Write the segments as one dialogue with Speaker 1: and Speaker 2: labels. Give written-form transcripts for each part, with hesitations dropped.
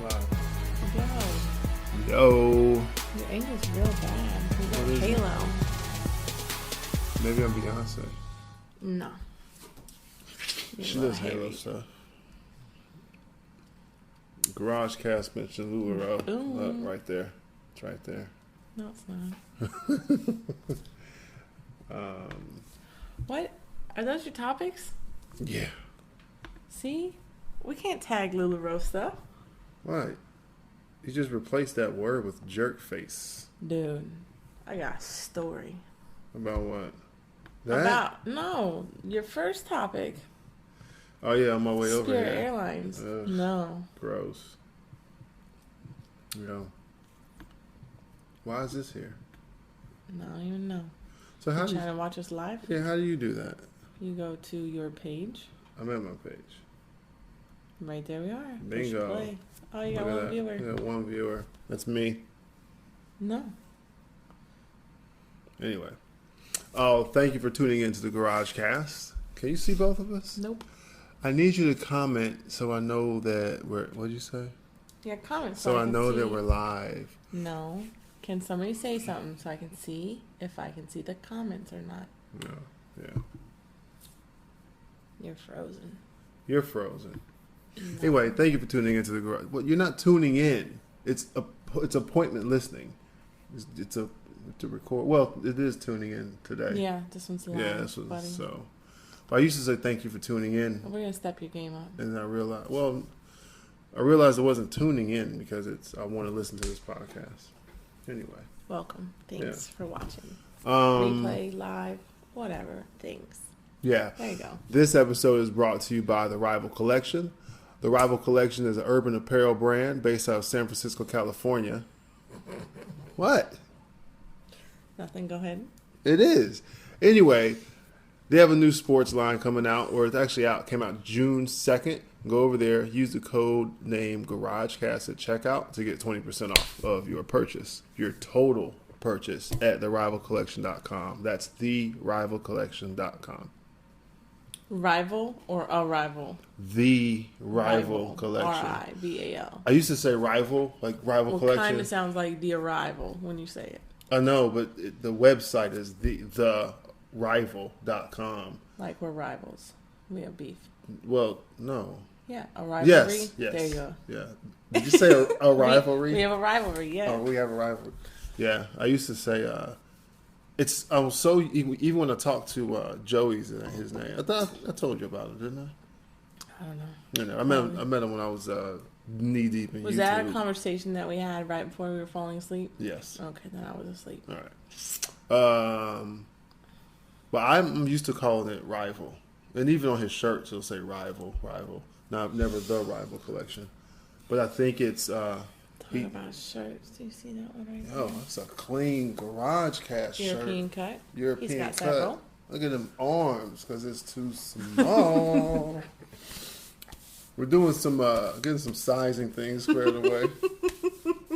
Speaker 1: Live.
Speaker 2: Yo.
Speaker 1: Your angel's real bad. You got Halo.
Speaker 2: Maybe I'm Beyonce.
Speaker 1: No.
Speaker 2: She does Halo stuff. Garage Cast mentioned LuLaRoe. Look, right there. It's right there.
Speaker 1: No, it's not. What? Are those your topics?
Speaker 2: Yeah.
Speaker 1: See? We can't tag LuLaRoe stuff.
Speaker 2: Right. You just replaced that word with jerk face.
Speaker 1: Dude, I got a story.
Speaker 2: About what? That?
Speaker 1: No, your first topic.
Speaker 2: Oh, yeah, on my way over here.
Speaker 1: Spirit Airlines.
Speaker 2: Ugh,
Speaker 1: no.
Speaker 2: Gross. Yo. Why is this here?
Speaker 1: No, I don't even know.
Speaker 2: So how
Speaker 1: you trying to watch us live?
Speaker 2: Yeah, how do you do that?
Speaker 1: You go to your page.
Speaker 2: I'm at my page.
Speaker 1: Right there we are.
Speaker 2: Bingo.
Speaker 1: Play. Oh, you got one viewer.
Speaker 2: Yeah, one viewer. That's me.
Speaker 1: No.
Speaker 2: Anyway. Oh, thank you for tuning into the Garage Cast. Can you see both of us?
Speaker 1: Nope.
Speaker 2: I need you to comment so I know that we're... What'd you say?
Speaker 1: Yeah, comment
Speaker 2: so I know that we're live.
Speaker 1: No. Can somebody say something so I can see if I can see the comments or not?
Speaker 2: No. Yeah.
Speaker 1: You're frozen.
Speaker 2: You're frozen.
Speaker 1: No.
Speaker 2: Anyway, thank you for tuning into the Garage. Well, you're not tuning in. It's appointment listening. It's to record. Well, it is tuning in today.
Speaker 1: Yeah, this one's live.
Speaker 2: Yeah, this one's so. But I used to say thank you for tuning in.
Speaker 1: We're gonna step your game up.
Speaker 2: And I realized I wasn't tuning in because I want to listen to this podcast. Anyway.
Speaker 1: Welcome. Thanks for watching. Replay, live, whatever. Thanks.
Speaker 2: Yeah.
Speaker 1: There you go.
Speaker 2: This episode is brought to you by The Rival Collection. The Rival Collection is an urban apparel brand based out of San Francisco, California. What?
Speaker 1: Nothing. Go ahead.
Speaker 2: It is. Anyway, they have a new sports line coming out, or it's actually out. Came out June 2nd. Go over there. Use the code name GarageCast at checkout to get 20% off of your purchase. Your total purchase at therivalcollection.com. That's therivalcollection.com.
Speaker 1: Rival or a rival?
Speaker 2: The Rival Collection.
Speaker 1: R-I-V-A-L.
Speaker 2: I used to say rival, like Rival Collection.
Speaker 1: Kind of sounds like The Arrival when you say it.
Speaker 2: I know, but the website is therival.com.
Speaker 1: Like we're rivals. We have beef.
Speaker 2: Well, no.
Speaker 1: Yeah, a rivalry.
Speaker 2: Yes.
Speaker 1: There you go.
Speaker 2: Yeah. Did you say a rivalry?
Speaker 1: We have a rivalry, yeah.
Speaker 2: Oh, we have a rivalry. Yeah. I used to say, I'm so, even when I talk to Joey's his name, I thought I told you about it, didn't I?
Speaker 1: I don't know.
Speaker 2: You know, I met him when I was knee deep in YouTube.
Speaker 1: Was that a conversation that we had right before we were falling asleep?
Speaker 2: Yes.
Speaker 1: Okay, then I was asleep.
Speaker 2: All right. But I'm used to calling it Rival. And even on his shirts, he'll say Rival. Not never The Rival Collection. But I think it's...
Speaker 1: Talk about shirts. Do you see that one right there?
Speaker 2: Oh, it's a clean Garage Cast shirt.
Speaker 1: European cut.
Speaker 2: European
Speaker 1: He's got
Speaker 2: cut.
Speaker 1: several.
Speaker 2: Look at them arms, because it's too small. We're doing some, getting some sizing things squared away.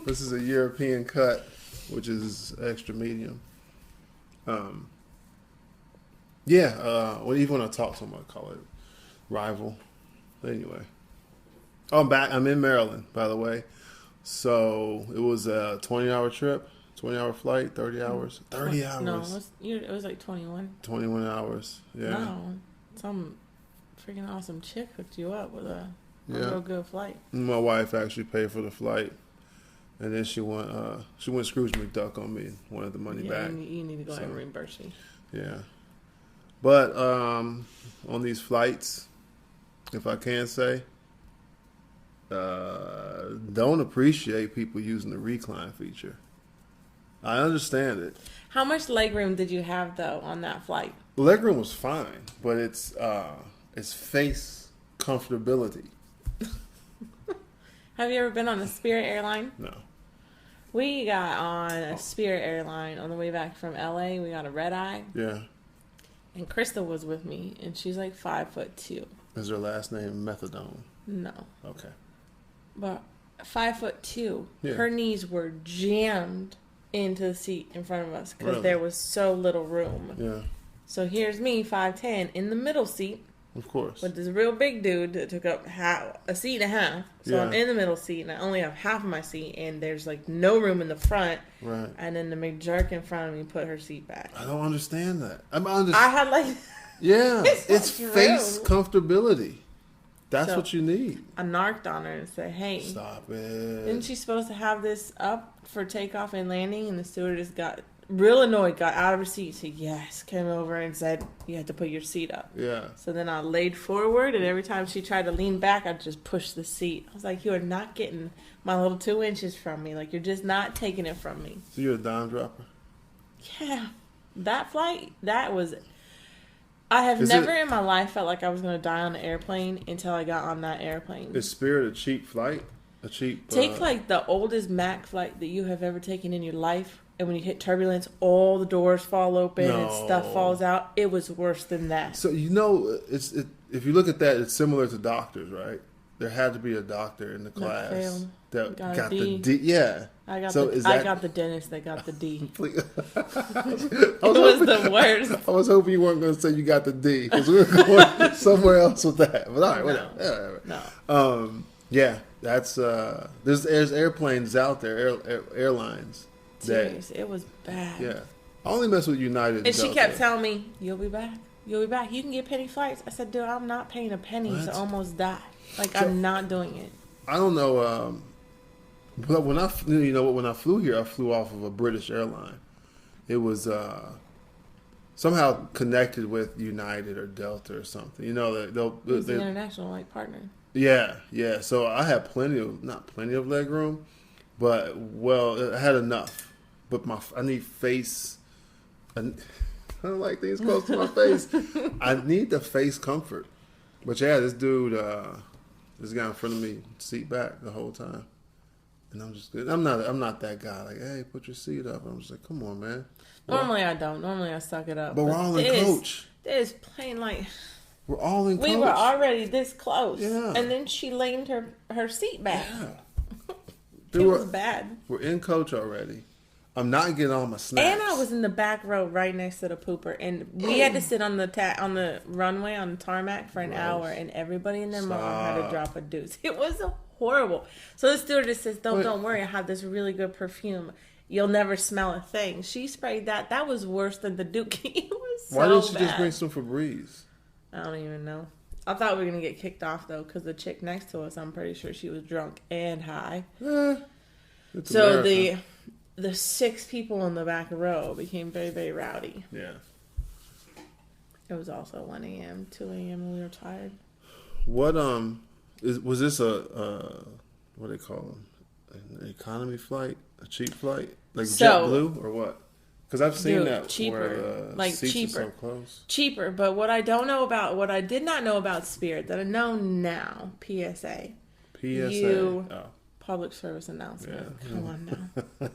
Speaker 2: This is a European cut, which is extra medium. Even when I talk to him, I call it Rival. Anyway. Oh, I'm back. I'm in Maryland, by the way. So it was a 20-hour trip, 20-hour flight, 30 hours. 30 hours.
Speaker 1: No, it was like 21.
Speaker 2: 21 hours, yeah.
Speaker 1: No, some freaking awesome chick hooked you up with a real good flight.
Speaker 2: My wife actually paid for the flight, and then she went Scrooge McDuck on me and wanted the money back.
Speaker 1: You need to go ahead and reimburse me.
Speaker 2: Yeah. But on these flights, if I can say, don't appreciate people using the recline feature. I understand it.
Speaker 1: How much legroom did you have though on that flight?
Speaker 2: The legroom was fine, but it's face comfortability.
Speaker 1: Have you ever been on a Spirit airline?
Speaker 2: No.
Speaker 1: We got on a Spirit airline on the way back from LA. We got a red eye.
Speaker 2: Yeah.
Speaker 1: And Krista was with me, and she's like 5'2".
Speaker 2: Is her last name Methadone?
Speaker 1: No.
Speaker 2: Okay.
Speaker 1: But 5'2".
Speaker 2: Yeah.
Speaker 1: Her knees were jammed into the seat in front of us because
Speaker 2: Really?
Speaker 1: there was so little room.
Speaker 2: Yeah.
Speaker 1: So here's me, 5'10", in the middle seat,
Speaker 2: Of course.
Speaker 1: With this real big dude that took up a seat and a half. So I'm in the middle seat, and I only have half of my seat, and there's like no room in the front.
Speaker 2: Right.
Speaker 1: And then the McJerk in front of me put her seat back.
Speaker 2: I don't understand that.
Speaker 1: I had like...
Speaker 2: Yeah, it's face comfortability. That's what you need.
Speaker 1: I narked on her and said, hey.
Speaker 2: Stop it.
Speaker 1: Isn't she supposed to have this up for takeoff and landing? And the stewardess got real annoyed, got out of her seat, said yes, came over and said, you have to put your seat up.
Speaker 2: Yeah.
Speaker 1: So then I laid forward, and every time she tried to lean back, I just pushed the seat. I was like, you are not getting my little 2 inches from me. Like, you're just not taking it from me.
Speaker 2: So you're a dime dropper?
Speaker 1: Yeah. That flight, that was... I have never in my life felt like I was going to die on an airplane until I got on that airplane.
Speaker 2: Is Spirit a cheap flight? A cheap...
Speaker 1: Take like the oldest Mac flight that you have ever taken in your life, and when you hit turbulence, all the doors fall open and stuff falls out. It was worse than that.
Speaker 2: So, you know, if you look at that, it's similar to doctors, right? There had to be a doctor in the class that got the D. Yeah.
Speaker 1: I got the dentist that got the D.
Speaker 2: It
Speaker 1: was the worst.
Speaker 2: I was hoping you weren't going to say you got the D, because we were going somewhere else with that. But all right, whatever.
Speaker 1: No.
Speaker 2: Yeah, that's there's airplanes out there, airlines.
Speaker 1: Serious, it was bad.
Speaker 2: Yeah, I only mess with United.
Speaker 1: And she kept telling me, "You'll be back. You'll be back. You can get penny flights." I said, "Dude, I'm not paying a penny to almost die. Like, I'm not doing it."
Speaker 2: I don't know. But when I flew here, I flew off of a British airline. It was somehow connected with United or Delta or something. You know,
Speaker 1: it's an international partner.
Speaker 2: Yeah. So I had not plenty of leg room, but I had enough. But I need face. I don't like things close to my face. I need the face comfort. But yeah, this dude, this guy in front of me, seat back the whole time. And I'm just good. I'm not that guy. Like, hey, put your seat up. I'm just like, come on, man.
Speaker 1: Normally I don't. Normally I suck it up.
Speaker 2: But we're all in coach.
Speaker 1: This plain like.
Speaker 2: We're all in coach.
Speaker 1: We were already this close.
Speaker 2: Yeah.
Speaker 1: And then she leaned her seat back.
Speaker 2: Yeah.
Speaker 1: It was bad.
Speaker 2: We're in coach already. I'm not getting all my snacks.
Speaker 1: And I was in the back row right next to the pooper, and we had to sit on the runway on the tarmac for an hour, and everybody and their mom had to drop a deuce. It was horrible. So the stewardess says, "Don't worry, I have this really good perfume. You'll never smell a thing." She sprayed that. That was worse than the Dookie. It was so bad.
Speaker 2: Why didn't she just bring some Febreze?
Speaker 1: I don't even know. I thought we were gonna get kicked off though, because the chick next to us, I'm pretty sure she was drunk and high. So America. The 6 people in the back row became very, very rowdy.
Speaker 2: Yeah.
Speaker 1: It was also 1 a.m., 2 a.m. and we were tired.
Speaker 2: What was this what do they call them? An economy flight, a cheap flight, like JetBlue or what? Because I've seen that
Speaker 1: cheaper,
Speaker 2: where seats are so close.
Speaker 1: Cheaper, but what I did not know about Spirit that I know now, PSA. Public service announcement. Yeah. Come on now.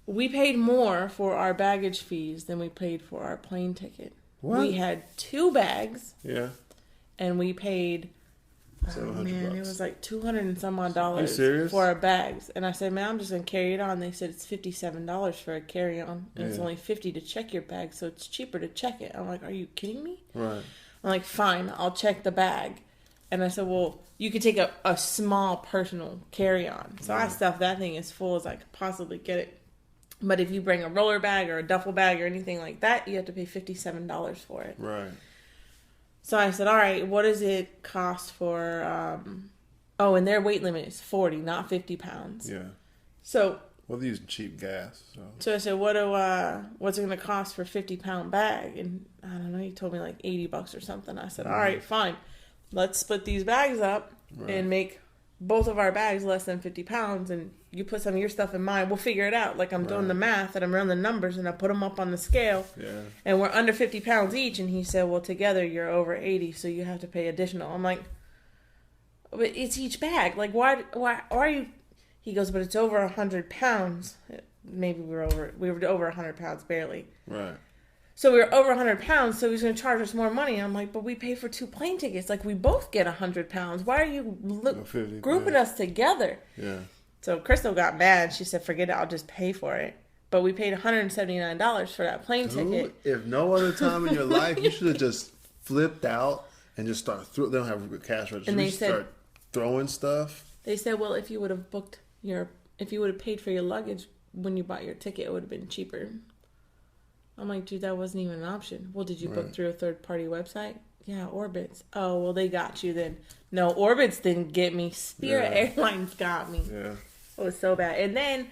Speaker 1: We paid more for our baggage fees than we paid for our plane ticket.
Speaker 2: What?
Speaker 1: We had 2 bags.
Speaker 2: Yeah.
Speaker 1: And we paid,
Speaker 2: $700.
Speaker 1: it was like $200 and some odd dollars for our bags. And I said, man, I'm just going to carry it on. They said it's $57 for a carry-on. And it's only $50 to check your bag, so it's cheaper to check it. I'm like, are you kidding me?
Speaker 2: Right.
Speaker 1: I'm like, fine, I'll check the bag. And I said, well, you could take a small personal carry-on. So I stuffed that thing as full as I could possibly get it. But if you bring a roller bag or a duffel bag or anything like that, you have to pay $57 for it.
Speaker 2: Right.
Speaker 1: So I said, all right, what does it cost for... and their weight limit is 40, not 50 pounds.
Speaker 2: Yeah.
Speaker 1: So...
Speaker 2: Well, they're using cheap gas.
Speaker 1: So I said, what's it going to cost for a 50-pound bag? And I don't know, he told me like $80 or something. I said, all right, fine. Let's split these bags up and make both of our bags less than 50 pounds. And you put some of your stuff in mine. We'll figure it out. Like I'm doing the math and I'm running the numbers and I put them up on the scale.
Speaker 2: Yeah. And
Speaker 1: we're under 50 pounds each. And he said, well, together you're over 80. So you have to pay additional. I'm like, but it's each bag. Like, why are you... He goes, but it's over 100 pounds. Maybe we were over 100 pounds, barely.
Speaker 2: Right.
Speaker 1: So we were over 100 pounds, so he's going to charge us more money. I'm like, but we pay for 2 plane tickets. Like, we both get 100 pounds. Why are you grouping us together?
Speaker 2: Yeah.
Speaker 1: So Crystal got mad. She said, forget it. I'll just pay for it. But we paid $179 for that plane ticket.
Speaker 2: If no other time in your life, you should have just flipped out and just start they don't have a cash register.
Speaker 1: And they
Speaker 2: start throwing stuff.
Speaker 1: They said, well, if you would have paid for your luggage when you bought your ticket, it would have been cheaper. I'm like, dude, that wasn't even an option. Well, did you book through a third-party website? Yeah, Orbitz. Oh, well, they got you then. No, Orbitz didn't get me. Spirit Airlines got me.
Speaker 2: Yeah.
Speaker 1: It was so bad. And then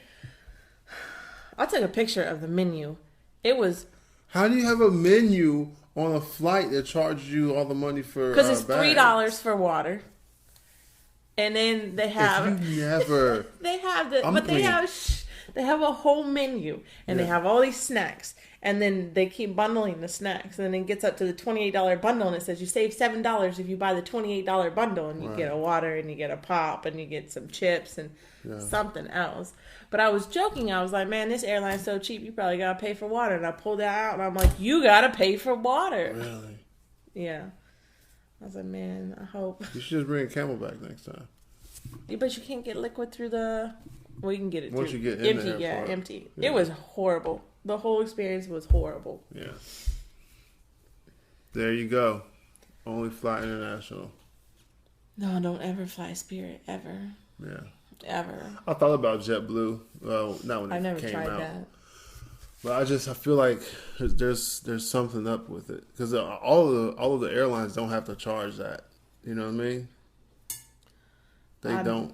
Speaker 1: I took a picture of the menu. It was...
Speaker 2: How do you have a menu on a flight that charges you all the money for
Speaker 1: because it's $3 for water. And then they have...
Speaker 2: If you never...
Speaker 1: They have they have a whole menu. And they have all these snacks. And then they keep bundling the snacks. And then it gets up to the $28 bundle. And it says you save $7 if you buy the $28 bundle. And you get a water and you get a pop and you get some chips and something else. But I was joking. I was like, man, this airline's so cheap. You probably got to pay for water. And I pulled that out. And I'm like, you got to pay for water.
Speaker 2: Really?
Speaker 1: Yeah. I was like, man, I hope.
Speaker 2: You should just bring a Camelback next time.
Speaker 1: But you can't get liquid through the... Well, you can get it
Speaker 2: once
Speaker 1: through.
Speaker 2: You get in
Speaker 1: empty.
Speaker 2: the
Speaker 1: Yeah, empty.
Speaker 2: Yeah.
Speaker 1: It was horrible. The whole experience was horrible.
Speaker 2: Yeah. There you go. Only fly international.
Speaker 1: No, don't ever fly Spirit. Ever.
Speaker 2: Yeah.
Speaker 1: Ever.
Speaker 2: I thought about JetBlue. Well, not when
Speaker 1: I
Speaker 2: it
Speaker 1: never
Speaker 2: came
Speaker 1: tried
Speaker 2: out.
Speaker 1: that.
Speaker 2: But I feel like there's something up with it because all of the airlines don't have to charge that. You know what I mean? They don't.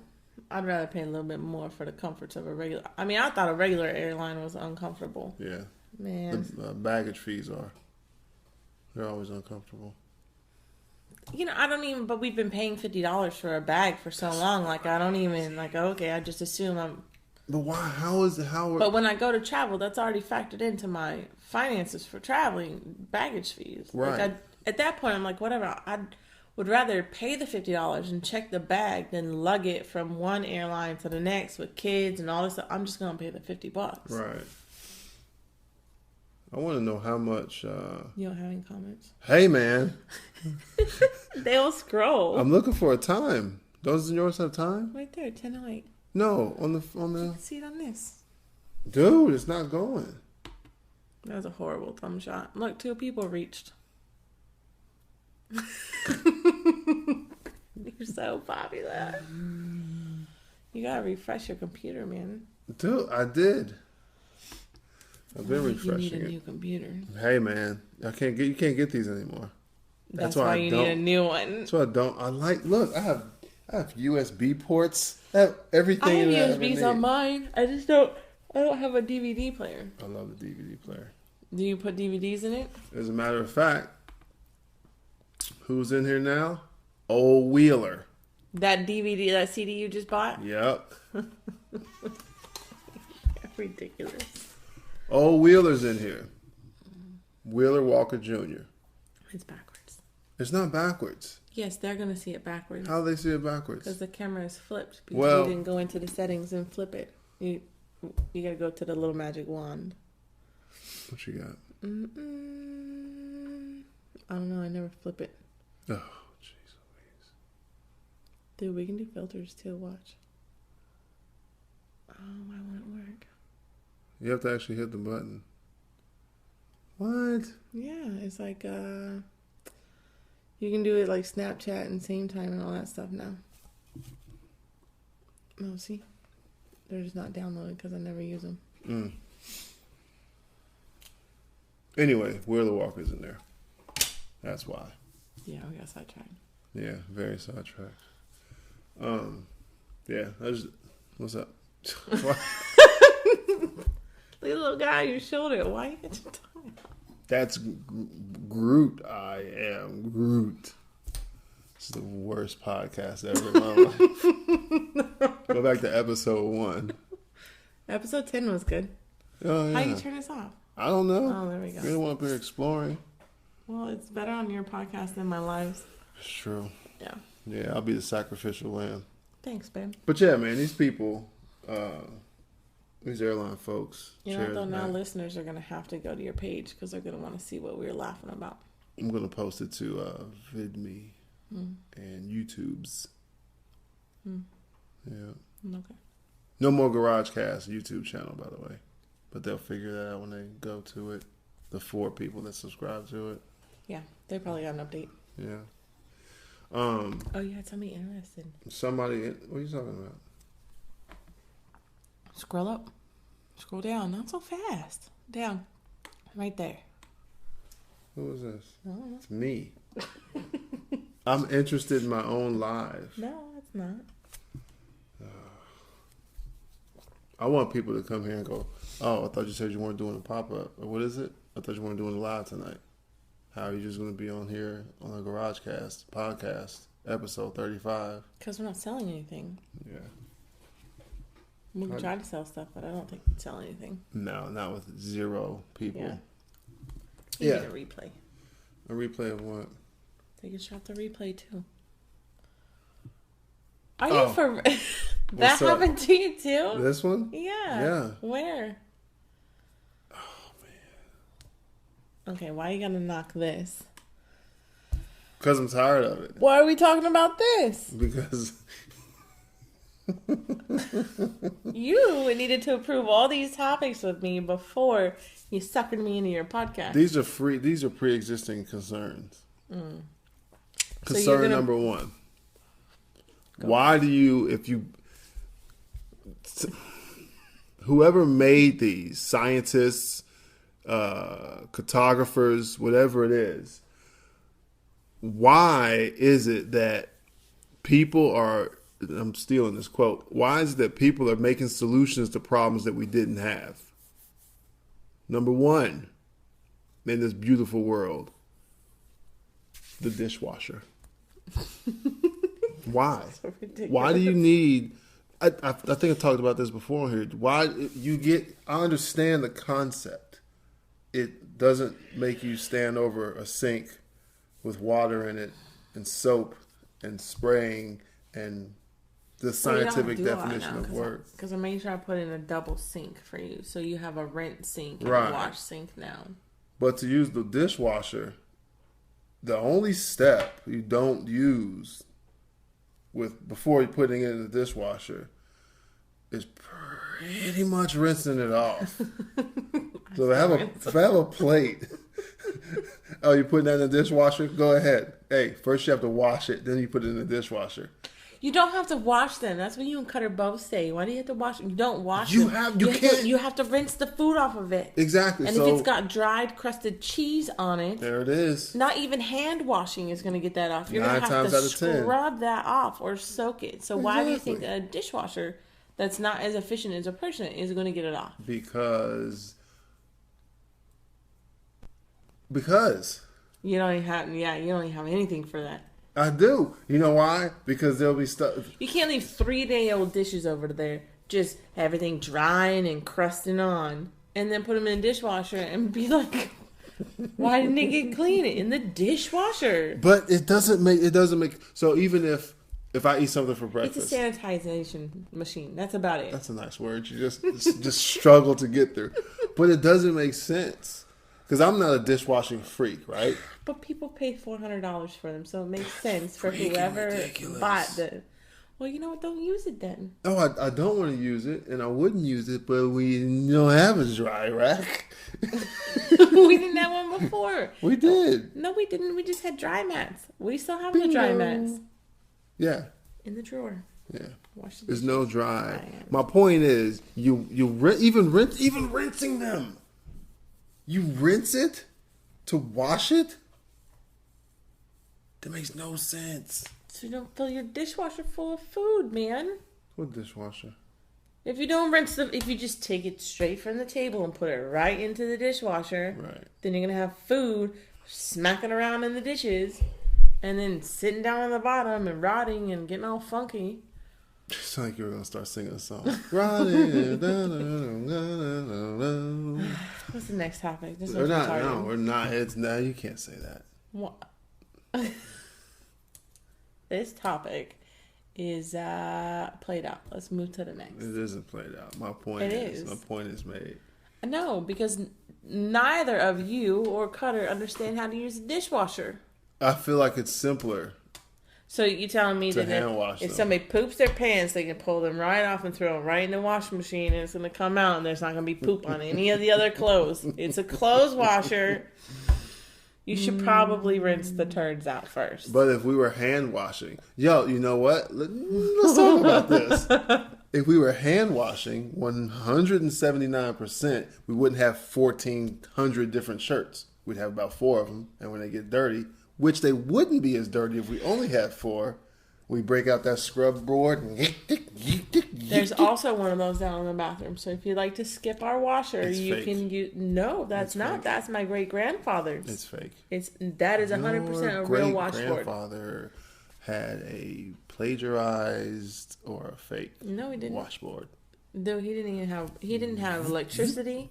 Speaker 1: I'd rather pay a little bit more for the comforts of a regular. I mean, I thought a regular airline was uncomfortable.
Speaker 2: Yeah.
Speaker 1: Man.
Speaker 2: The baggage fees they're always uncomfortable.
Speaker 1: You know, I don't even, but we've been paying $50 for a bag for so long. Like, I don't even, like, okay, I just assume I'm.
Speaker 2: But why?
Speaker 1: But when I go to travel, that's already factored into my finances for traveling, baggage fees.
Speaker 2: Right.
Speaker 1: Like at that point, I'm like, whatever. I would rather pay the $50 and check the bag than lug it from one airline to the next with kids and all this stuff. I'm just going to pay the $50.
Speaker 2: Right. I want to know how much...
Speaker 1: You don't have any comments?
Speaker 2: Hey, man.
Speaker 1: They'll scroll.
Speaker 2: I'm looking for a time. Doesn't yours have time?
Speaker 1: Right there, 10:08.
Speaker 2: No, on the...
Speaker 1: See it on this.
Speaker 2: Dude, it's not going.
Speaker 1: That was a horrible thumb shot. Look, 2 people reached. You're so popular. You gotta refresh your computer, man.
Speaker 2: Dude, I did. I've been refreshing
Speaker 1: You need a new computer.
Speaker 2: Hey, man, you can't get these anymore.
Speaker 1: That's why you need a new one.
Speaker 2: That's why I don't. Look, I have USB ports. I have everything.
Speaker 1: I have USBs on mine. I don't have a DVD player.
Speaker 2: I love the DVD player.
Speaker 1: Do you put DVDs in it?
Speaker 2: As a matter of fact, who's in here now? Old Wheeler.
Speaker 1: That CD you just bought?
Speaker 2: Yep.
Speaker 1: Ridiculous.
Speaker 2: Old Wheeler's in here. Wheeler Walker Jr.
Speaker 1: It's backwards.
Speaker 2: It's not backwards.
Speaker 1: Yes, they're going to see it backwards.
Speaker 2: How do they see it backwards?
Speaker 1: Because the camera is flipped. Because you didn't go into the settings and flip it. You got to go to the little magic wand.
Speaker 2: What you got?
Speaker 1: I don't know. I never flip it.
Speaker 2: Oh, jeez Louise.
Speaker 1: Dude, we can do filters too. Watch. Oh, why won't it work?
Speaker 2: You have to actually hit the button. What?
Speaker 1: Yeah, it's like you can do it like Snapchat and same time and all that stuff now. Oh, see? They're just not downloaded because I never use them.
Speaker 2: Anyway, Wheeler Walker's in there. That's why.
Speaker 1: Yeah, we got sidetracked.
Speaker 2: Yeah, very sidetracked. Yeah, what's up?
Speaker 1: Look at the little guy on your shoulder. Why you get your tongue?
Speaker 2: That's Groot. I am Groot. This is the worst podcast ever in my life. Go back to episode 1.
Speaker 1: Episode 10 was good.
Speaker 2: Oh, yeah.
Speaker 1: How do you turn this off?
Speaker 2: I don't know.
Speaker 1: Oh, there we go.
Speaker 2: We don't want to be exploring.
Speaker 1: Well, it's better on your podcast than my lives.
Speaker 2: It's true.
Speaker 1: Yeah.
Speaker 2: Yeah, I'll be the sacrificial lamb.
Speaker 1: Thanks, babe.
Speaker 2: But yeah, man, these people, these airline folks.
Speaker 1: You know, though, now listeners are going to have to go to your page because they're going to want to see what we were laughing about.
Speaker 2: I'm going to post it to VidMe and YouTube's. Yeah.
Speaker 1: Okay.
Speaker 2: No more GarageCast YouTube channel, by the way. But they'll figure that out when they go to it. The 4 people that subscribe to it.
Speaker 1: Yeah, they probably got an update.
Speaker 2: Yeah.
Speaker 1: Oh yeah, tell me interested.
Speaker 2: Somebody, what are you talking about?
Speaker 1: Scroll up. Scroll down. Not so fast. Down. Right there.
Speaker 2: Who is this?
Speaker 1: I don't know.
Speaker 2: It's me. I'm interested in my own life.
Speaker 1: No, it's not.
Speaker 2: I want people to come here and go, oh, I thought you said you weren't doing a pop-up. Or what is it? I thought you weren't doing a live tonight. How are you just going to be on here on the GarageCast podcast, episode 35?
Speaker 1: Because we're not selling anything.
Speaker 2: Yeah.
Speaker 1: We can try to sell stuff, but I don't think we can sell anything.
Speaker 2: No, not with 0 people.
Speaker 1: Yeah.
Speaker 2: Yeah.
Speaker 1: Need a replay.
Speaker 2: A replay of what?
Speaker 1: They can shop the replay too. Are you for that happened to you too?
Speaker 2: This one?
Speaker 1: Yeah.
Speaker 2: Yeah.
Speaker 1: Where?
Speaker 2: Oh man.
Speaker 1: Okay, why are you gonna knock this?
Speaker 2: Because I'm tired of it.
Speaker 1: Why are we talking about this?
Speaker 2: Because
Speaker 1: you needed to approve all these topics with me before you suckered me into your podcast.
Speaker 2: these are pre-existing concerns. Concern
Speaker 1: So
Speaker 2: number 1. Why do you, whoever made these, scientists, cartographers, whatever it is, why is it that people are, I'm stealing this quote, why is it that people are making solutions to problems that we didn't have? Number 1, in this beautiful world, the dishwasher. Why? So why do you need? I think I talked about this before here. Why you get? I understand the concept. It doesn't make you stand over a sink with water in it and soap and spraying and the scientific definition of work.
Speaker 1: Because I made sure I put in a double sink for you, so you have a rinse sink and
Speaker 2: Right.
Speaker 1: a wash sink now.
Speaker 2: But to use the dishwasher, the only step you don't use before you putting it in the dishwasher is pretty much rinsing it off. So if I have a plate, oh, you putting that in the dishwasher? Go ahead. Hey, first you have to wash it, then you put it in the dishwasher.
Speaker 1: You don't have to wash them. That's what you and Cutter both say. Why do you have to wash them? You don't wash
Speaker 2: You
Speaker 1: them.
Speaker 2: have- you can't-
Speaker 1: You have to rinse the food off of it.
Speaker 2: Exactly.
Speaker 1: And
Speaker 2: so,
Speaker 1: if it's got dried, crusted cheese on it,
Speaker 2: there it is.
Speaker 1: not even hand washing is going to get that off. You're going
Speaker 2: 9
Speaker 1: to have
Speaker 2: times
Speaker 1: to
Speaker 2: out of 10.
Speaker 1: scrub that off or soak it. So why do you think
Speaker 2: Exactly.
Speaker 1: a dishwasher that's not as efficient as a person is going to get it off?
Speaker 2: Because
Speaker 1: You don't even have anything for that.
Speaker 2: I do. You know why? Because there'll be stuff.
Speaker 1: You can't leave 3-day-old dishes over there, just everything drying and crusting on, and then put them in the dishwasher and be like, why didn't it get clean in the dishwasher?
Speaker 2: But it doesn't make. So even if I eat something for breakfast,
Speaker 1: It's a sanitization machine. That's about it.
Speaker 2: that's a nice word. You just struggle to get through, but it doesn't make sense because I'm not a dishwashing freak, right?
Speaker 1: But people pay $400 for them, so it makes sense for
Speaker 2: freaking
Speaker 1: whoever
Speaker 2: ridiculous.
Speaker 1: bought the. Well, you know what? Don't use it then.
Speaker 2: No, I don't want to use it, and I wouldn't use it, but we don't have a dry rack.
Speaker 1: We didn't have one before.
Speaker 2: We did.
Speaker 1: No, we didn't. We just had dry mats. We still have the dry mats
Speaker 2: Yeah,
Speaker 1: in the drawer.
Speaker 2: yeah.
Speaker 1: Wash the
Speaker 2: There's
Speaker 1: dishes.
Speaker 2: no dry. My point is, even rinsing them. You rinse it to wash it. That makes no sense.
Speaker 1: So you don't fill your dishwasher full of food, man.
Speaker 2: What dishwasher?
Speaker 1: If you don't if you just take it straight from the table and put it right into the dishwasher,
Speaker 2: Right.
Speaker 1: then you're gonna have food smacking around in the dishes, and then sitting down on the bottom and rotting and getting all funky.
Speaker 2: It's like you were gonna start singing a song. Riding.
Speaker 1: What's the next topic? This
Speaker 2: We're
Speaker 1: one's
Speaker 2: not.
Speaker 1: retarded.
Speaker 2: No, we're not. It's no. You can't say that.
Speaker 1: What? This topic is played out. Let's move to the next.
Speaker 2: It isn't played out. My point
Speaker 1: It
Speaker 2: is.
Speaker 1: is.
Speaker 2: My point is made.
Speaker 1: No, because neither of you or Cutter understand how to use a dishwasher.
Speaker 2: I feel like it's simpler.
Speaker 1: So you telling me
Speaker 2: To
Speaker 1: that
Speaker 2: hand wash
Speaker 1: if
Speaker 2: them.
Speaker 1: somebody poops their pants, they can pull them right off and throw them right in the washing machine, and it's going to come out, and there's not going to be poop on any of the other clothes. It's a clothes washer. You should probably rinse the turds out first.
Speaker 2: But if we were hand washing, yo, you know what? Let's talk about this. If we were hand washing 179%, we wouldn't have 1,400 different shirts. We'd have about 4 of them. And when they get dirty, which they wouldn't be as dirty if we only had 4, we break out that scrub board.
Speaker 1: There's also one of those down in the bathroom. So if you like to skip our washer,
Speaker 2: It's
Speaker 1: you
Speaker 2: fake.
Speaker 1: can use. No, that's
Speaker 2: It's
Speaker 1: not.
Speaker 2: fake.
Speaker 1: That's my great grandfather's.
Speaker 2: It's fake.
Speaker 1: That is 100% a real washboard.
Speaker 2: Your grandfather had a plagiarized or a fake
Speaker 1: No, he didn't.
Speaker 2: washboard.
Speaker 1: No, he didn't have electricity.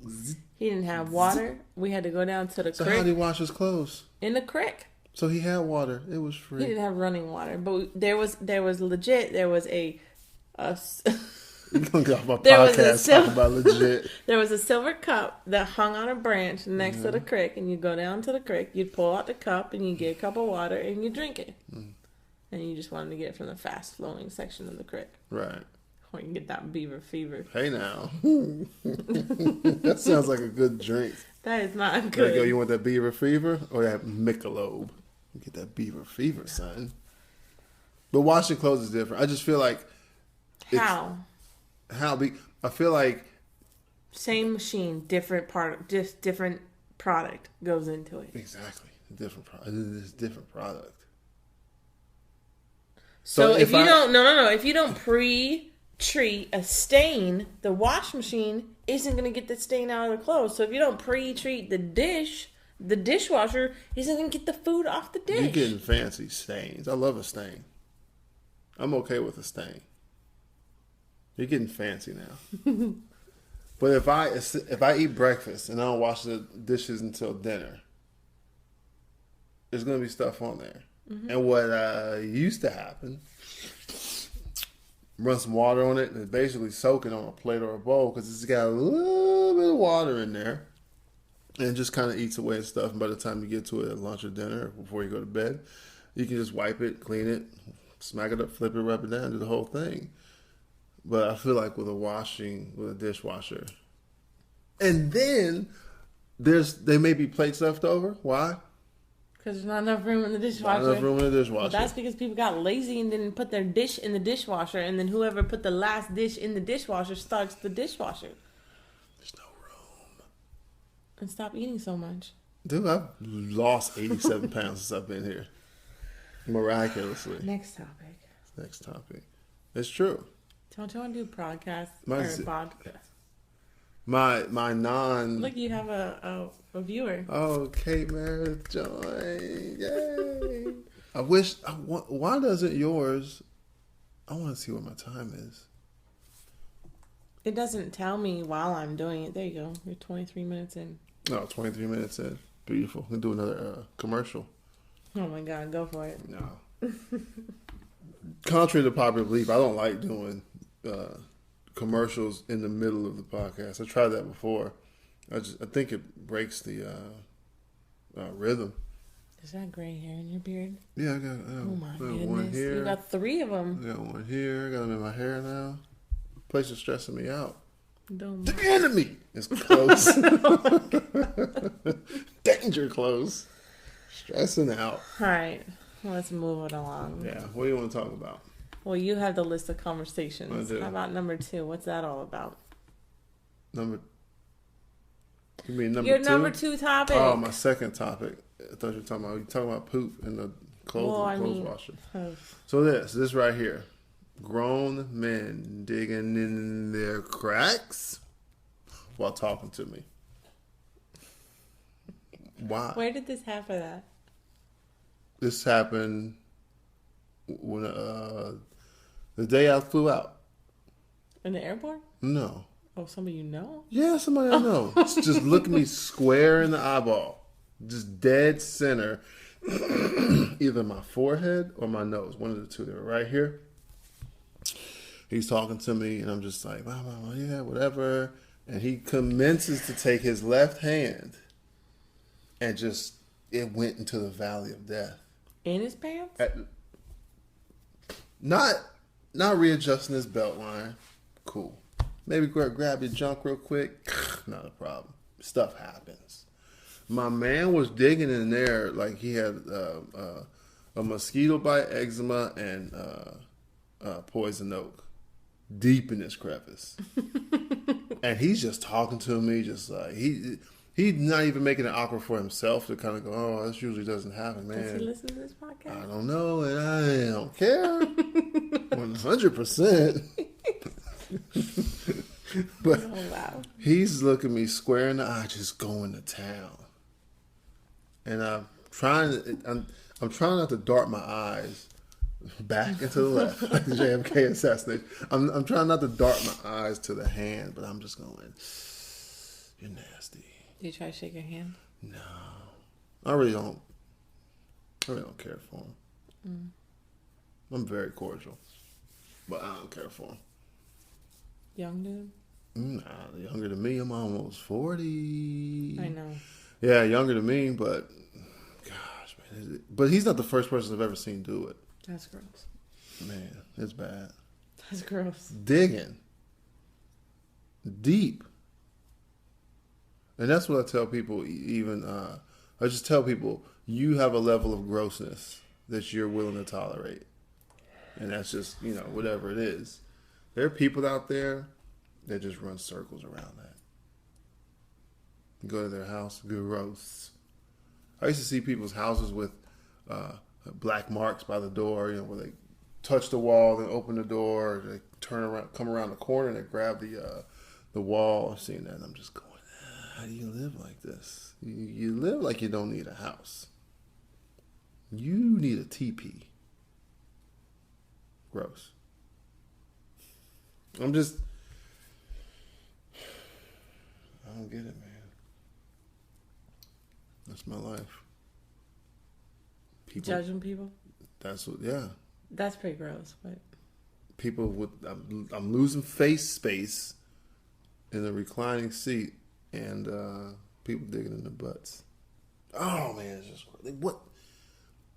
Speaker 1: He didn't have water. We had to go down to the
Speaker 2: So
Speaker 1: creek.
Speaker 2: how did he wash his clothes?
Speaker 1: In the creek.
Speaker 2: So he had water. It was
Speaker 1: He
Speaker 2: free.
Speaker 1: didn't have running water, but there was legit. There was a
Speaker 2: You gonna get off my
Speaker 1: There was a
Speaker 2: podcast talking about legit?
Speaker 1: there was a silver cup that hung on a branch next to the creek, and you go down to the creek, you'd pull out the cup, and you get a cup of water, and you drink it. And you just wanted to get it from the fast flowing section of the creek,
Speaker 2: Right.
Speaker 1: or you can get that beaver fever.
Speaker 2: Hey now, that sounds like a good drink.
Speaker 1: That is not
Speaker 2: There
Speaker 1: good.
Speaker 2: you go. You want that beaver fever or that Michelob? You get that beaver fever, son. But washing clothes is different. I just feel like
Speaker 1: How?
Speaker 2: I feel like
Speaker 1: Same machine, different part, just different product goes into it.
Speaker 2: exactly different product. It's a different product.
Speaker 1: So if you don't, if you don't pre-treat a stain, the wash machine isn't going to get the stain out of the clothes. So if you don't pre-treat the dishwasher isn't going to get the food off the dish.
Speaker 2: You're getting fancy stains. I love a stain. I'm okay with a stain. You're getting fancy now. But if I eat breakfast and I don't wash the dishes until dinner, there's gonna be stuff on there. Mm-hmm. And what used to happen, run some water on it and basically soak it on a plate or a bowl because it's got a little bit of water in there, and it just kind of eats away at stuff. And by the time you get to it at lunch or dinner, before you go to bed, you can just wipe it, clean it, smack it up, flip it, rub it down, do the whole thing. But I feel like with a dishwasher, and then they may be plates left over. Why?
Speaker 1: Because there's not enough room in the dishwasher.
Speaker 2: Not enough room in the dishwasher.
Speaker 1: Well, that's because people got lazy and didn't put their dish in the dishwasher, and then whoever put the last dish in the dishwasher starts the dishwasher.
Speaker 2: There's no room.
Speaker 1: And stop eating so much.
Speaker 2: Dude, I've lost 87 pounds since I've been here. Miraculously.
Speaker 1: Next topic.
Speaker 2: It's true.
Speaker 1: Don't you want to do podcast podcast?
Speaker 2: My non.
Speaker 1: Look, you have a viewer.
Speaker 2: Oh, Kate Meredith joined. Yay. Why doesn't yours? I want to see what my time is.
Speaker 1: It doesn't tell me while I'm doing it. There you go. You're 23 minutes in.
Speaker 2: No, 23 minutes in. Beautiful. We'll do another commercial.
Speaker 1: Oh my God, go for it.
Speaker 2: No. Contrary to popular belief, I don't like doing commercials in the middle of the podcast. I tried that before. I think it breaks the rhythm.
Speaker 1: Is that gray hair in your beard?
Speaker 2: Yeah, I got
Speaker 1: Oh my
Speaker 2: one
Speaker 1: goodness.
Speaker 2: here.
Speaker 1: You got 3 of them.
Speaker 2: I got one here. I got them in my hair now. Place is stressing me out.
Speaker 1: Don't
Speaker 2: The enemy is close. Danger close. Stressing out.
Speaker 1: All right. Let's move it along.
Speaker 2: Yeah. What do you want to talk about?
Speaker 1: Well, you have the list of conversations.
Speaker 2: I do.
Speaker 1: How about number 2? What's that all about?
Speaker 2: You mean number
Speaker 1: Your
Speaker 2: 2?
Speaker 1: number 2 topic.
Speaker 2: Oh, my second topic. I thought you were talking about poop in the clothes washer. So this right here. Grown men digging in their cracks while talking to me. Why?
Speaker 1: Where did this happen at?
Speaker 2: This happened when the day I flew out.
Speaker 1: In the airport?
Speaker 2: No.
Speaker 1: Oh, somebody you know?
Speaker 2: Yeah, somebody I know. Just look me square in the eyeball. Just dead center. Either my forehead or my nose. One of the two. They were right here. He's talking to me, and I'm just like, yeah, whatever. And he commences to take his left hand, and it went into the valley of death.
Speaker 1: In his pants?
Speaker 2: Not readjusting his belt line. Cool. Maybe grab your junk real quick. Not a problem. Stuff happens. My man was digging in there like he had a mosquito bite, eczema, and poison oak deep in his crevice. And he's just talking to me, just like he's not even making it awkward for himself to kind of go, oh, this usually doesn't happen, man.
Speaker 1: Does he listen to this podcast?
Speaker 2: I don't know, and I don't care. 100%. But
Speaker 1: wow.
Speaker 2: He's looking me square in the eye, just going to town. And I'm trying not to dart my eyes back and to the left, like the JFK assassination. I'm trying not to dart my eyes to the hand, but I'm just going, you're nasty.
Speaker 1: Did you try to shake your hand?
Speaker 2: No. I really don't care for him. I'm very cordial, but I don't care for him.
Speaker 1: Young dude?
Speaker 2: Nah, younger than me. I'm almost 40.
Speaker 1: I know.
Speaker 2: Yeah, younger than me, but gosh, man. But he's not the first person I've ever seen do it.
Speaker 1: That's gross.
Speaker 2: Man, it's bad.
Speaker 1: That's gross.
Speaker 2: Digging. Deep. And that's what I tell people, even, I just tell people, you have a level of grossness that you're willing to tolerate. And that's just, whatever it is. There are people out there that just run circles around that. Go to their house, gross. I used to see people's houses with black marks by the door, where they touch the wall, then open the door, they turn around, come around the corner, and they grab the wall. I've seen that, and I'm just going, how do you live like this? You live like you don't need a house. You need a teepee. Gross. I don't get it, man. That's my life.
Speaker 1: Judging people?
Speaker 2: That's what, yeah.
Speaker 1: That's pretty gross, but.
Speaker 2: People I'm losing face space in a reclining seat and people digging in their butts. Oh, man, it's just,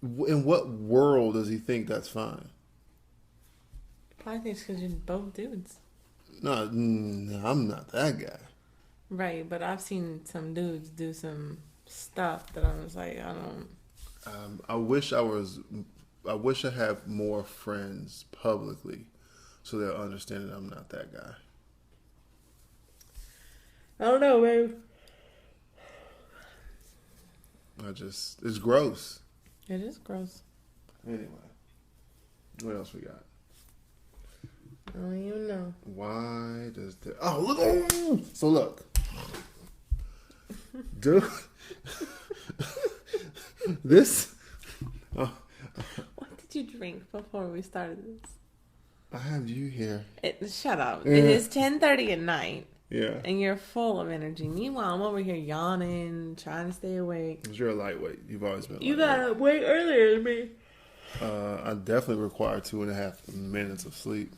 Speaker 2: in what world does he think that's fine?
Speaker 1: Probably think it's because you're both dudes.
Speaker 2: No, I'm not that guy.
Speaker 1: Right, but I've seen some dudes do some stuff that I was like, I don't.
Speaker 2: I wish I had more friends publicly, so they'll understand that I'm not that guy.
Speaker 1: I don't know, babe.
Speaker 2: It's gross.
Speaker 1: It is gross.
Speaker 2: Anyway, what else we got?
Speaker 1: I don't even know.
Speaker 2: Why does the... Oh, look. Oh! So look. Dude. This... Oh.
Speaker 1: What did you drink before we started this?
Speaker 2: I have you here.
Speaker 1: Shut up.
Speaker 2: Yeah.
Speaker 1: It is 10:30 at night.
Speaker 2: Yeah.
Speaker 1: And you're full of energy. Meanwhile, I'm over here yawning, trying to stay awake.
Speaker 2: Because you're a lightweight. You've always been
Speaker 1: You got up way earlier than me.
Speaker 2: I definitely require 2.5 minutes of sleep.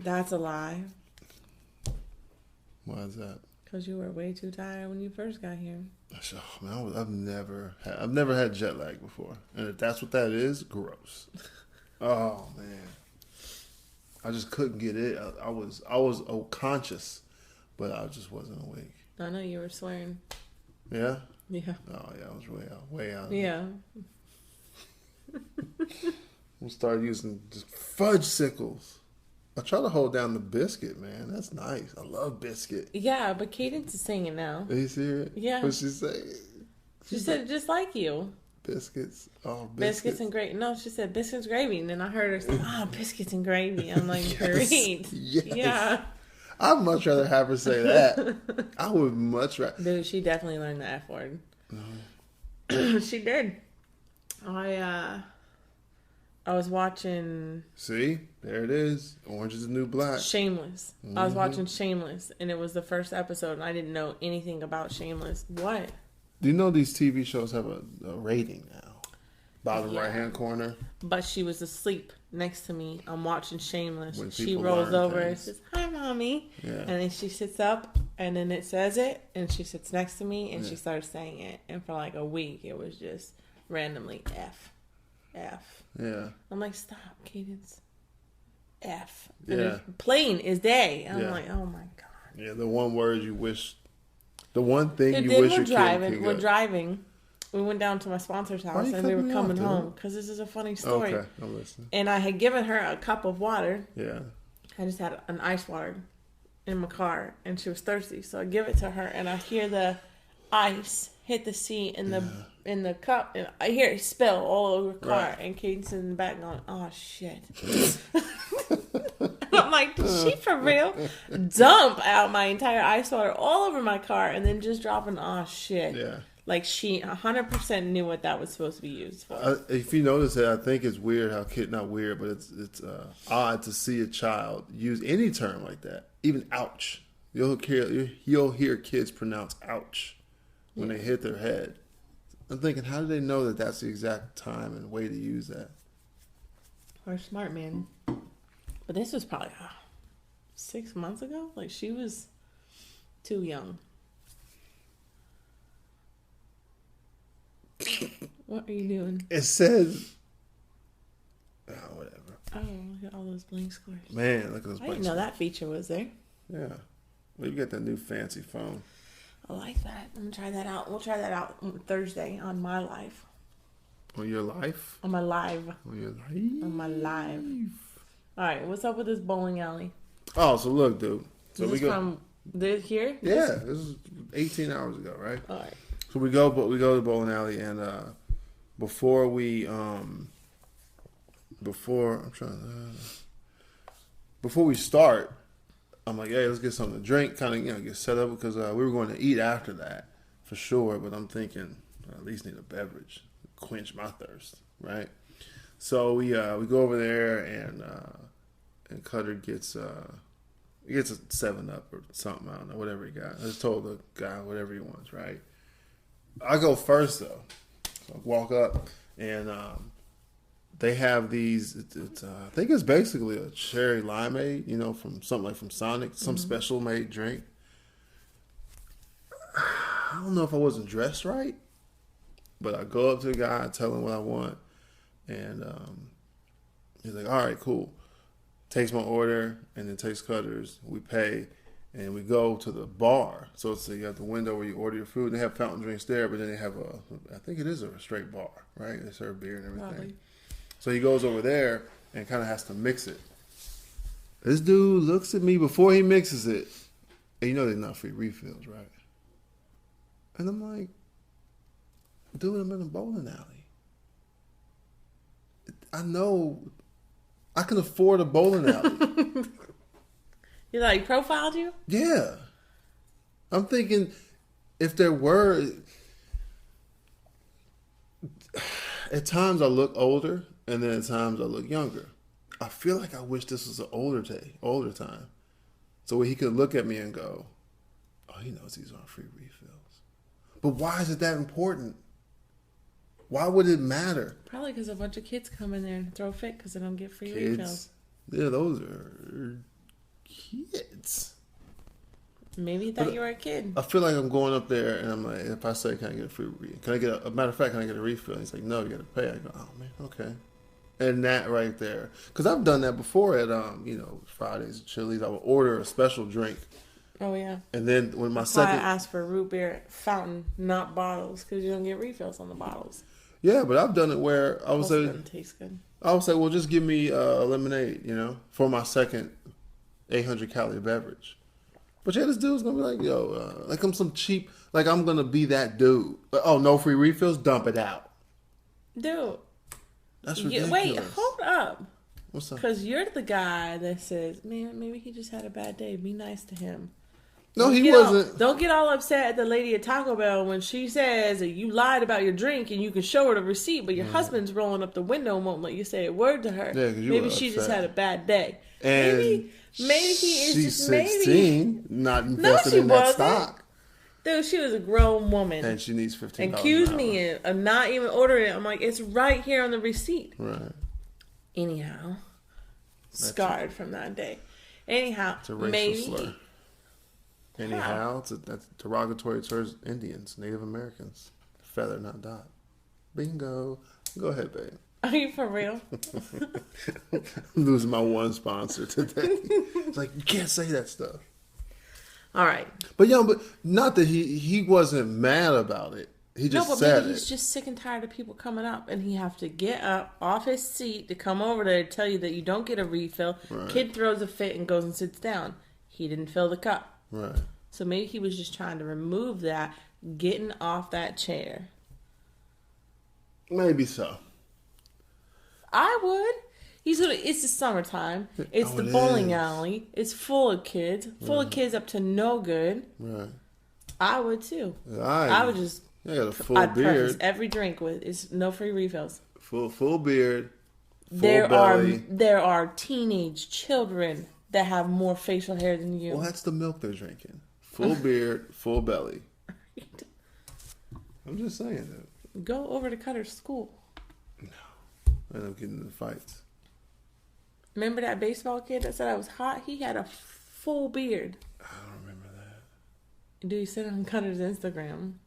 Speaker 1: That's a lie.
Speaker 2: Why is that?
Speaker 1: Because you were way too tired when you first got here.
Speaker 2: Oh, man, I've never had jet lag before, and if that's what that is, gross. Oh man, I just couldn't get it. I was conscious, but I just wasn't awake.
Speaker 1: I know you were swearing.
Speaker 2: Yeah.
Speaker 1: Yeah.
Speaker 2: Oh yeah, I was way out.
Speaker 1: Yeah.
Speaker 2: We started using just fudge sickles. I try to hold down the biscuit, man. That's nice. I love biscuit.
Speaker 1: Yeah, but Cadence is singing now.
Speaker 2: Are you serious?
Speaker 1: Yeah.
Speaker 2: What'd she say?
Speaker 1: She said just like you.
Speaker 2: Biscuits. Oh,
Speaker 1: biscuits and gravy. No, she said biscuits gravy, and then I heard her say, biscuits and gravy. I'm like,
Speaker 2: yes.
Speaker 1: great.
Speaker 2: Yes.
Speaker 1: Yeah.
Speaker 2: I'd much rather have her say that. I would much rather.
Speaker 1: Dude, she definitely learned the F word. She did. I was watching...
Speaker 2: See? There it is. Orange is the new black.
Speaker 1: Shameless. Mm-hmm. I was watching Shameless, and it was the first episode, and I didn't know anything about Shameless. What?
Speaker 2: Do you know these TV shows have a rating now? Bottom right-hand corner.
Speaker 1: But she was asleep next to me. I'm watching Shameless.
Speaker 2: When
Speaker 1: she rolls over and
Speaker 2: things.
Speaker 1: says, "Hi, Mommy."
Speaker 2: Yeah.
Speaker 1: And then she sits up, and then it says it, and she sits next to me, and she starts saying it. And for like a week, it was just randomly F.
Speaker 2: Yeah.
Speaker 1: I'm like, stop, Cadence. F.
Speaker 2: Yeah.
Speaker 1: And plain is day. I'm like, oh my God.
Speaker 2: Yeah, the one word you wish The one thing
Speaker 1: And
Speaker 2: you
Speaker 1: then
Speaker 2: wish your kid could
Speaker 1: we're
Speaker 2: get.
Speaker 1: driving. We went down to my sponsor's house
Speaker 2: you
Speaker 1: and we were
Speaker 2: cutting me
Speaker 1: coming
Speaker 2: off, dude?
Speaker 1: home because this is a funny story.
Speaker 2: Okay, I'm listening.
Speaker 1: And I had given her a cup of water.
Speaker 2: Yeah.
Speaker 1: I just had an ice water in my car and she was thirsty. So I give it to her and I hear the ice hit the seat in the cup and I hear it spill all over the car.
Speaker 2: Right.
Speaker 1: And Kate's in the back going, oh shit. I'm like, did she for real dump out my entire ice water all over my car and then just dropping, oh shit.
Speaker 2: Yeah.
Speaker 1: Like she 100% knew what that was supposed to be used for.
Speaker 2: If you notice it, I think it's weird how not weird, but it's odd to see a child use any term like that. Even ouch. You'll hear kids pronounce ouch when they hit their head. I'm thinking, how do they know that that's the exact time and way to use that?
Speaker 1: Or smart man. But this was probably 6 months ago. Like she was too young. What are you doing?
Speaker 2: It says, whatever.
Speaker 1: Oh, look at all those blank squares.
Speaker 2: Man, look at those.
Speaker 1: I didn't know that feature was there.
Speaker 2: Yeah. Well, you got that new fancy phone.
Speaker 1: I like that. I'm gonna try that out. We'll try that out Thursday on my live.
Speaker 2: On your life?
Speaker 1: On my live.
Speaker 2: On your life?
Speaker 1: On my live. All right, what's up with this bowling alley?
Speaker 2: Oh, so look, dude. So
Speaker 1: Is
Speaker 2: we
Speaker 1: this
Speaker 2: go
Speaker 1: from this here?
Speaker 2: Yeah, this is 18 hours ago, right?
Speaker 1: All right.
Speaker 2: So we go to the bowling alley, and before we start, I'm like, hey, let's get something to drink, kind of get set up because we were going to eat after that for sure. But I'm thinking I at least need a beverage to quench my thirst, right? So we go over there, and Cutter gets a 7-Up or something. I don't know, whatever he got. I just told the guy whatever he wants, right? I go first though. So I walk up and they have these. I think it's basically a cherry limeade, from something like from Sonic, some special made drink. I don't know if I wasn't dressed right, but I go up to the guy, tell him what I want, and he's like, "All right, cool." Takes my order and then takes Cutter's. We pay. And we go to the bar. So you have the window where you order your food. And they have fountain drinks there, but then they have I think it is a straight bar, right? They serve beer and everything.
Speaker 1: Probably.
Speaker 2: So he goes over there and kind of has to mix it. This dude looks at me before he mixes it. And they're not free refills, right? And I'm like, dude, I'm in a bowling alley. I know I can afford a bowling alley.
Speaker 1: You like profiled you?
Speaker 2: Yeah. I'm thinking if there were, at times I look older and then at times I look younger. I feel like I wish this was an older time. So where he could look at me and go, oh, he knows these aren't free refills. But why is it that important? Why would it matter?
Speaker 1: Probably because a bunch of kids come in there and throw a fit because they don't get free
Speaker 2: Kids?
Speaker 1: refills.
Speaker 2: Yeah, those are kids.
Speaker 1: Maybe he thought you were a kid.
Speaker 2: I feel like I'm going up there and I'm like, if I say, can I get a free refill? Can I get a matter of fact, can I get a refill? And he's like, no, you got to pay. I go, oh man, okay. And that right there, because I've done that before at Fridays at Chili's. I would order a special drink.
Speaker 1: Oh yeah.
Speaker 2: And then when my
Speaker 1: That's why I
Speaker 2: second,
Speaker 1: asked for root beer fountain, not bottles, because you don't get refills on the bottles.
Speaker 2: yeah, but I've done it where I would say,
Speaker 1: Doesn't taste good.
Speaker 2: I would say, well, just give me a lemonade, for my second 800 calorie beverage. But yeah, this dude's gonna be like, yo, like I'm some cheap, like I'm gonna be that dude. Like, oh, no free refills, dump it out.
Speaker 1: Dude.
Speaker 2: That's ridiculous.
Speaker 1: Wait, hold up.
Speaker 2: What's up?
Speaker 1: Because you're the guy that says, man, maybe he just had a bad day. Be nice to him.
Speaker 2: No, he wasn't.
Speaker 1: Don't get all upset at the lady at Taco Bell when she says that you lied about your drink and you can show her the receipt, but your husband's rolling up the window and won't let you say a word to her.
Speaker 2: Yeah, 'cause you
Speaker 1: maybe
Speaker 2: were
Speaker 1: she
Speaker 2: upset.
Speaker 1: just had a bad day.
Speaker 2: And
Speaker 1: maybe he is
Speaker 2: she's
Speaker 1: just
Speaker 2: 16, not invested
Speaker 1: she
Speaker 2: in that
Speaker 1: wasn't.
Speaker 2: stock.
Speaker 1: Dude, she was a grown woman.
Speaker 2: And she needs $15
Speaker 1: and accused
Speaker 2: an hour.
Speaker 1: me of not even ordering it. I'm like, it's right here on the receipt.
Speaker 2: Right.
Speaker 1: Anyhow, scarred from that day. Anyhow,
Speaker 2: It's a racial
Speaker 1: maybe.
Speaker 2: slur. Anyhow, that's derogatory towards Indians, Native Americans. Feather, not dot. Bingo. Go ahead, babe.
Speaker 1: Are you for real?
Speaker 2: I'm losing my one sponsor today. It's like, you can't say that stuff.
Speaker 1: All right.
Speaker 2: But but not that he wasn't mad about it. He just
Speaker 1: but
Speaker 2: said
Speaker 1: maybe he's just sick and tired of people coming up, and he have to get up off his seat to come over there to tell you that you don't get a refill.
Speaker 2: Right.
Speaker 1: Kid throws a fit and goes and sits down. He didn't fill the cup.
Speaker 2: Right.
Speaker 1: So maybe he was just trying to remove that, getting off that chair.
Speaker 2: Maybe so.
Speaker 1: I would. It's the summertime. It's the bowling alley. It's full of kids. Full of kids up to no good.
Speaker 2: Right.
Speaker 1: I would too.
Speaker 2: I
Speaker 1: would just.
Speaker 2: I got a full
Speaker 1: I'd
Speaker 2: beard.
Speaker 1: preface every drink with it's no free refills.
Speaker 2: Full beard. Full
Speaker 1: There
Speaker 2: belly.
Speaker 1: are teenage children that have more facial hair than you.
Speaker 2: Well, that's the milk they're drinking. Full beard, full belly. I'm just saying that.
Speaker 1: Go over to Cutter's school.
Speaker 2: No. I end up getting into fights.
Speaker 1: Remember that baseball kid that said I was hot? He had a full beard.
Speaker 2: I don't remember that.
Speaker 1: Dude, he said it on Cutter's Instagram.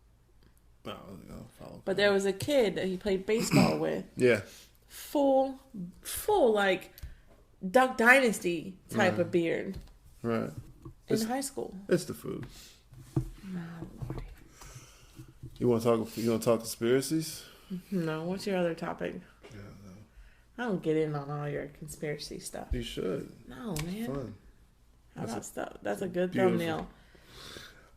Speaker 2: No, I'll follow.
Speaker 1: But there was a kid that he played baseball with.
Speaker 2: Yeah.
Speaker 1: Full like Duck Dynasty type of beard.
Speaker 2: Right.
Speaker 1: In high school.
Speaker 2: It's the food.
Speaker 1: No, Lordy.
Speaker 2: You want to talk conspiracies?
Speaker 1: No. What's your other topic?
Speaker 2: Yeah, no.
Speaker 1: I don't get in on all your conspiracy stuff.
Speaker 2: You should.
Speaker 1: No, man.
Speaker 2: Fun.
Speaker 1: How about stuff? That's a good
Speaker 2: Beautiful.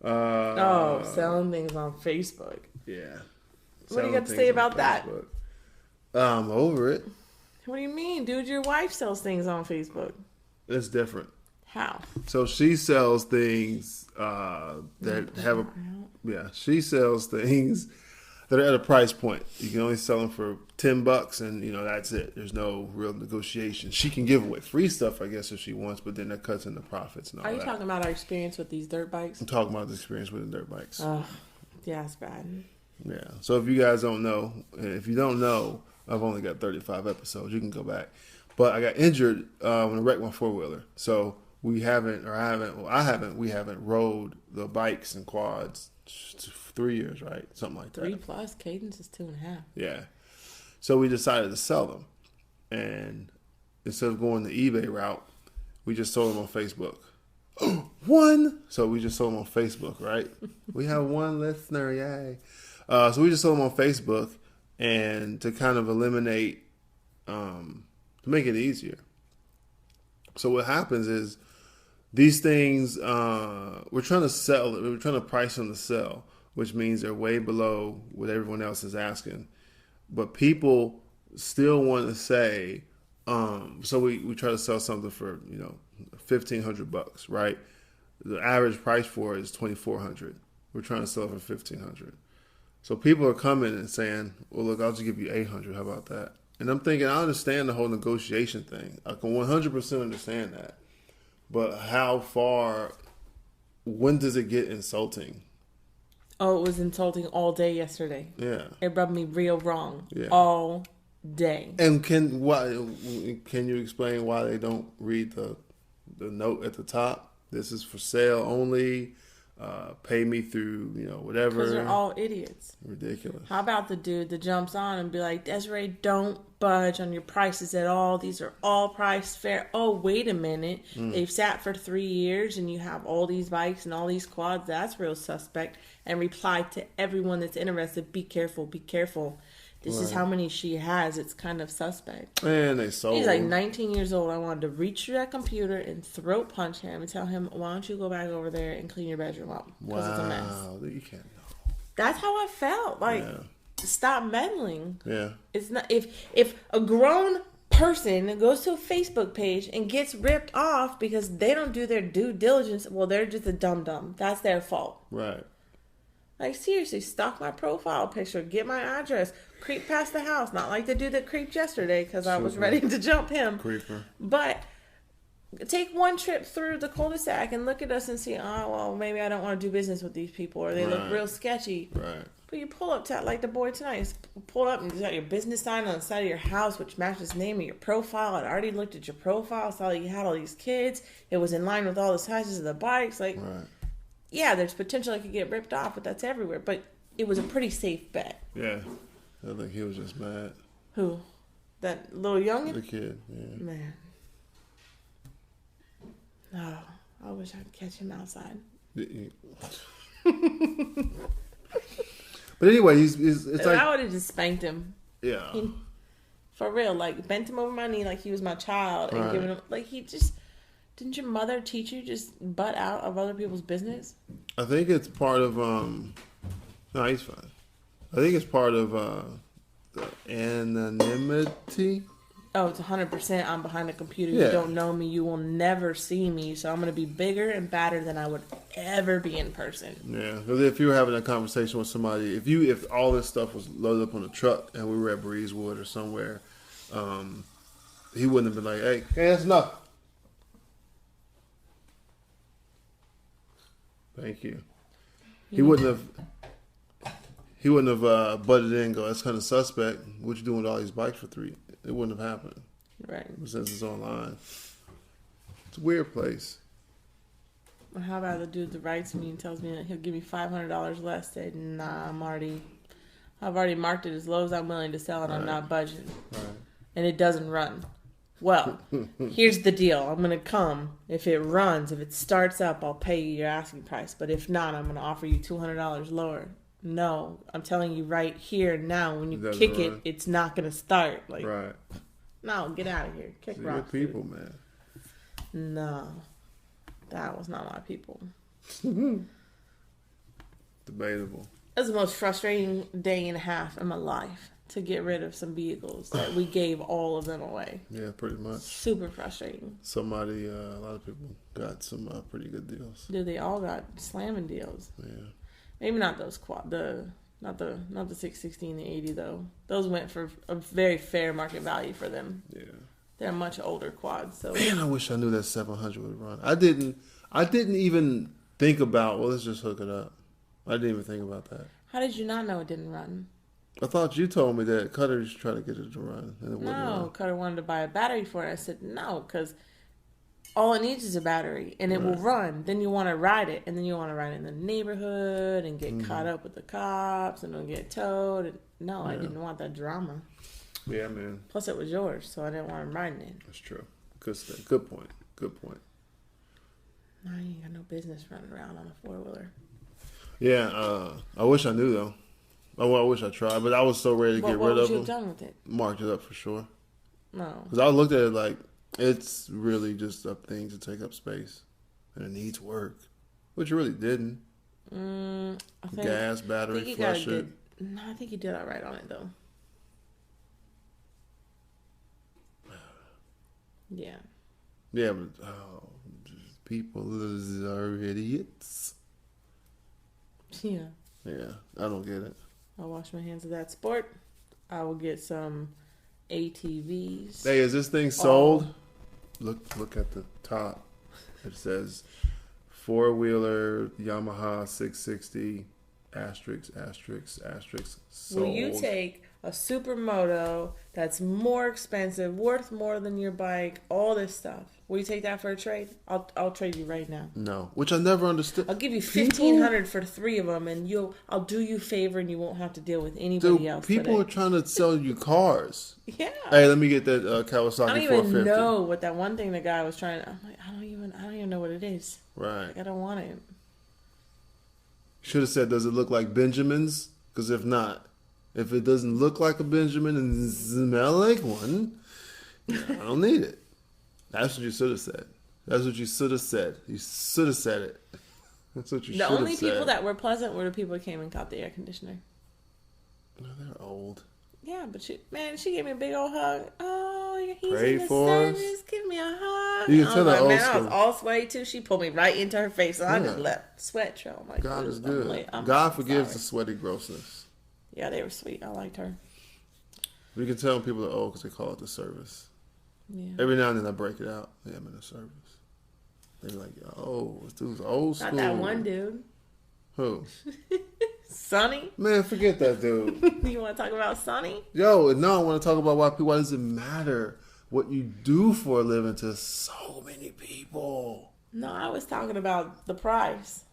Speaker 1: thumbnail. Selling things on Facebook.
Speaker 2: Yeah.
Speaker 1: What do you got to say about that?
Speaker 2: I'm over it.
Speaker 1: What do you mean, dude? Your wife sells things on Facebook.
Speaker 2: It's different.
Speaker 1: How?
Speaker 2: So she sells things that have a... Yeah, she sells things that are at a price point. You can only sell them for $10 and, that's it. There's no real negotiation. She can give away free stuff, I guess, if she wants, but then that cuts into profits and all that.
Speaker 1: Are you talking about our experience with these dirt bikes?
Speaker 2: I'm talking about the experience with the dirt bikes.
Speaker 1: Oh, yeah, it's bad.
Speaker 2: Yeah. So if you guys don't know, and if you don't know, I've only got 35 episodes. You can go back. But I got injured when I wrecked my four-wheeler. So we haven't rode the bikes and quads 3 years, right? Something like that.
Speaker 1: 3+. Cadence is 2.5.
Speaker 2: Yeah. So we decided to sell them. And instead of going the eBay route, we just sold them on Facebook. One! So we just sold them on Facebook, right? We have one listener, yay. So we just sold them on Facebook, and to kind of eliminate, to make it easier. So what happens is these things, we're trying to price them to sell, which means they're way below what everyone else is asking. But people still want to say, so we try to sell something for, $1,500, right? The average price for it is $2,400. We're trying to sell it for $1,500. So people are coming and saying, well, look, I'll just give you $800. How about that? And I'm thinking, I understand the whole negotiation thing. I can 100% understand that. But how far, when does it get insulting?
Speaker 1: Oh, it was insulting all day yesterday.
Speaker 2: Yeah.
Speaker 1: It rubbed me real wrong.
Speaker 2: Yeah.
Speaker 1: All day.
Speaker 2: And can you explain why they don't read the note at the top? This is for sale only. Pay me through, whatever.
Speaker 1: Because they're all idiots.
Speaker 2: Ridiculous.
Speaker 1: How about the dude that jumps on and be like, Desiree, don't budge on your prices at all. These are all priced fair. Oh, wait a minute. They've sat for 3 years and you have all these bikes and all these quads. That's real suspect. And reply to everyone that's interested, be careful, be careful. This is how many she has. It's kind of suspect.
Speaker 2: And they sold.
Speaker 1: He's like 19 years old. I wanted to reach through that computer and throat punch him and tell him, why don't you go back over there and clean your bedroom up? Because it's a mess.
Speaker 2: Wow, you can't know.
Speaker 1: That's how I felt. Like, stop meddling.
Speaker 2: Yeah.
Speaker 1: It's not if a grown person goes to a Facebook page and gets ripped off because they don't do their due diligence, well, they're just a dum-dum. That's their fault.
Speaker 2: Right.
Speaker 1: Like, seriously, stalk my profile picture, get my address, creep past the house. Not like the dude that creeped yesterday because I was ready to jump him.
Speaker 2: Creeper.
Speaker 1: But take one trip through the cul-de-sac and look at us and see, oh, well, maybe I don't want to do business with these people or they look real sketchy.
Speaker 2: Right.
Speaker 1: But you pull up to, like the boy tonight, pull up and you got your business sign on the side of your house, which matches the name of your profile. I'd already looked at your profile, saw you had all these kids. It was in line with all the sizes of the bikes. Like, yeah, there's potential I could get ripped off, but that's everywhere. But it was a pretty safe bet.
Speaker 2: Yeah. I think he was just mad.
Speaker 1: Who? That little youngin'?
Speaker 2: The kid, yeah.
Speaker 1: Man. Oh, I wish I could catch him outside.
Speaker 2: But anyway, it's like
Speaker 1: I would have just spanked him.
Speaker 2: Yeah.
Speaker 1: For real, like bent him over my knee like he was my child and giving him like he just didn't your mother teach you just butt out of other people's business?
Speaker 2: I think it's part of no, he's fine. I think it's part of the anonymity.
Speaker 1: Oh, it's 100%. I'm behind the computer.
Speaker 2: Yeah.
Speaker 1: You don't know me. You will never see me. So I'm going to be bigger and badder than I would ever be in person.
Speaker 2: Yeah, because if you were having a conversation with somebody, if all this stuff was loaded up on a truck and we were at Breezewood or somewhere, he wouldn't have been like, "Hey, that's enough." Thank you. He wouldn't have butted in and go, "That's kind of suspect. What you doing with all these bikes for $3?" It wouldn't have happened.
Speaker 1: Right.
Speaker 2: Since it's online. It's a weird place.
Speaker 1: Well, how about the dude that writes me and tells me that he'll give me $500 less? Say, nah, I've already marked it as low as I'm willing to sell it. Right. I'm not budging. Right. And it doesn't run. Well, here's the deal. I'm going to come. If it runs, if it starts up, I'll pay you your asking price. But if not, I'm going to offer you $200 lower. No, I'm telling you right here now. When you kick it, it's not going to start. Like, right? No, get out of here. Kick rocks,
Speaker 2: people, dude. Man.
Speaker 1: No, that was not my people.
Speaker 2: Debatable.
Speaker 1: It was the most frustrating day and a half in my life to get rid of some vehicles that we gave all of them away.
Speaker 2: Yeah, pretty much.
Speaker 1: Super frustrating.
Speaker 2: A lot of people got some pretty good deals.
Speaker 1: Dude, they all got slamming deals. Yeah. Maybe not those not the 660 and the 80 though. Those went for a very fair market value for them. Yeah. They're much older quads. So
Speaker 2: man, I wish I knew that 700 would run. I didn't even think about, well, let's just hook it up. I didn't even think about that.
Speaker 1: How did you not know it didn't run?
Speaker 2: I thought you told me that Cutter used to try to get it to run. And it wouldn't run.
Speaker 1: Cutter wanted to buy a battery for it. I said, no, because all it needs is a battery, and it will run. Then you want to ride it, and then you want to ride it in the neighborhood and get caught up with the cops and don't get towed. And no, I didn't want that drama.
Speaker 2: Yeah, man.
Speaker 1: Plus, it was yours, so I didn't want him riding it.
Speaker 2: That's true. Good point.
Speaker 1: No, you ain't got no business running around on a 4-wheeler.
Speaker 2: Yeah, I wish I knew, though. I wish I tried, but I was so ready to get rid of them. What would you have done with it? Marked it up for sure.
Speaker 1: No.
Speaker 2: Because I looked at it like, it's really just a thing to take up space. And it needs work. Which it really didn't. I think, gas, battery, flush it.
Speaker 1: No, I think you did all right on it, though. Yeah.
Speaker 2: Yeah, but people are idiots.
Speaker 1: Yeah.
Speaker 2: Yeah, I don't get it.
Speaker 1: I'll wash my hands of that sport. I will get some ATVs.
Speaker 2: Hey, is this thing sold? Look at the top. It says 4-wheeler Yamaha 660 ***** sold.
Speaker 1: Will you take a supermoto that's more expensive, worth more than your bike, all this stuff? Will you take that for a trade? I'll trade you right now.
Speaker 2: No, which I never understood.
Speaker 1: I'll give you $1,500 for 3 of them, and I'll do you a favor, and you won't have to deal with anybody else.
Speaker 2: People are trying to sell you cars.
Speaker 1: Yeah.
Speaker 2: Hey, let me get that Kawasaki 450.
Speaker 1: I don't even know what that one thing the guy was trying to. I'm like, I don't even know what it is.
Speaker 2: Right.
Speaker 1: Like, I don't want it.
Speaker 2: Should have said, does it look like Benjamin's? Because if it doesn't look like a Benjamin and smell like one, I don't need it. That's what you should have said. That's what you should have said. You should have said it. That's what you should have said.
Speaker 1: The only people that were pleasant were the people that came and caught the air conditioner.
Speaker 2: No, they're old.
Speaker 1: Yeah, but she gave me a big old hug. Oh, he's
Speaker 2: Pray
Speaker 1: in the
Speaker 2: for
Speaker 1: service.
Speaker 2: us.
Speaker 1: Give me a hug.
Speaker 2: You can tell that old
Speaker 1: man,
Speaker 2: school.
Speaker 1: I was all sweaty too. She pulled me right into her face, so I just left. Sweat trail. I'm like,
Speaker 2: God is good.
Speaker 1: I'm
Speaker 2: God forgives the sweaty grossness.
Speaker 1: Yeah, they were sweet. I liked her.
Speaker 2: We can tell when people are old because they call it the service.
Speaker 1: Yeah.
Speaker 2: Every now and then I break it out. Yeah, I'm in the service. They're like, oh, this dude's old school.
Speaker 1: Not that one dude.
Speaker 2: Who?
Speaker 1: Sonny?
Speaker 2: Man, forget that dude.
Speaker 1: You want to talk about Sonny?
Speaker 2: Yo, no, I want to talk about why does it matter what you do for a living to so many people?
Speaker 1: No, I was talking about the price.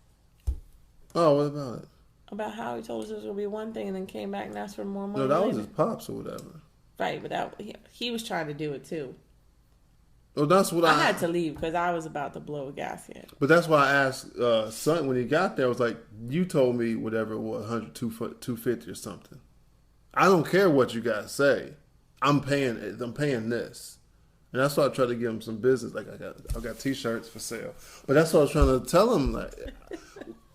Speaker 2: Oh, what about it?
Speaker 1: About how he told us it was going to be one thing and then came back and asked for more money.
Speaker 2: No, that was his pops or whatever.
Speaker 1: Right, but he was trying to do it too.
Speaker 2: Well, that's what
Speaker 1: I had to leave because I was about to blow a gasket.
Speaker 2: But that's why I asked son when he got there. I was like, "You told me whatever it was, 100, 250 or something. I don't care what you guys say. I'm paying it. I'm paying this." And that's why I tried to give him some business. Like I got T-shirts for sale. But that's what I was trying to tell him, like,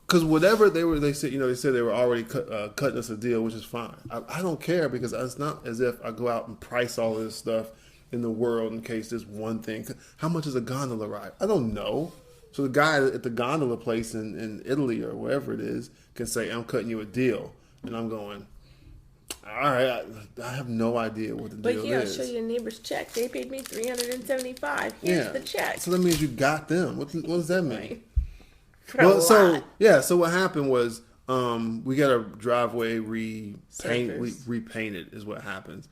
Speaker 2: because whatever they said they were already cutting us a deal, which is fine. I don't care because it's not as if I go out and price all this stuff in the world in case there's one thing. How much is a gondola ride? I don't know. So the guy at the gondola place in Italy or wherever it is can say, "I'm cutting you a deal," and I'm going, all right, I have no idea what the deal is. But
Speaker 1: I'll show you your neighbor's check. They paid me $375. Here's the check.
Speaker 2: So that means you got them. What does that mean?
Speaker 1: Right.
Speaker 2: So what happened was we got our driveway repainted is what happens.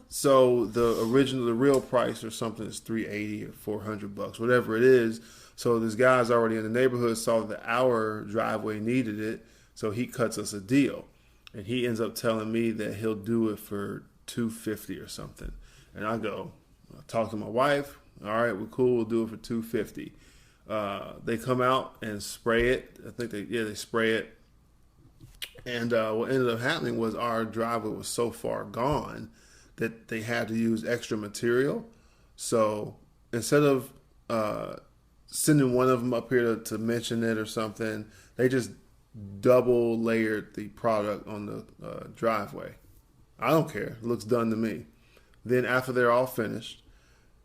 Speaker 2: So the real price or something is $380 or $400, whatever it is. So this guy's already in the neighborhood, saw that our driveway needed it, so he cuts us a deal. And he ends up telling me that he'll do it for $250 or something. And I talk to my wife. All right, we're cool. We'll do it for $250. They come out and spray it. I think they spray it. And what ended up happening was our driveway was so far gone that they had to use extra material. So instead of sending one of them up here to mention it or something, they just double layered the product on the driveway. I don't care. It looks done to me. Then after they're all finished,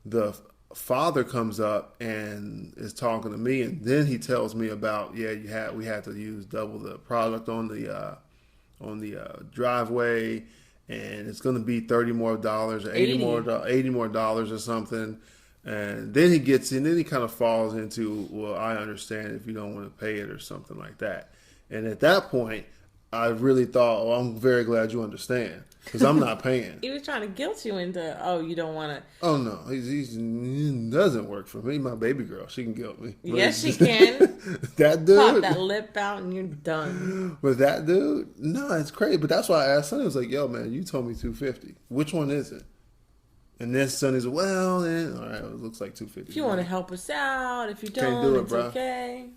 Speaker 2: the father comes up and is talking to me, and then he tells me about we had to use double the product on the driveway, and it's going to be $30 more or $80 more or something. And then he gets in, then he kind of falls into, well, I understand if you don't want to pay it or something like that. And at that point, I really thought, oh, I'm very glad you understand, because I'm not paying.
Speaker 1: He was trying to guilt you into, you don't want to.
Speaker 2: Oh, no. He doesn't work for me. My baby girl, she can guilt me.
Speaker 1: Yes, she can.
Speaker 2: That dude.
Speaker 1: Pop that lip out and you're done.
Speaker 2: But that dude, no, it's crazy. But that's why I asked Sonny. I was like, yo, man, you told me $250. Which one is it? And then Sonny's, well, then, all right, it looks like $250.
Speaker 1: If you want to help us out, if you don't, it's okay.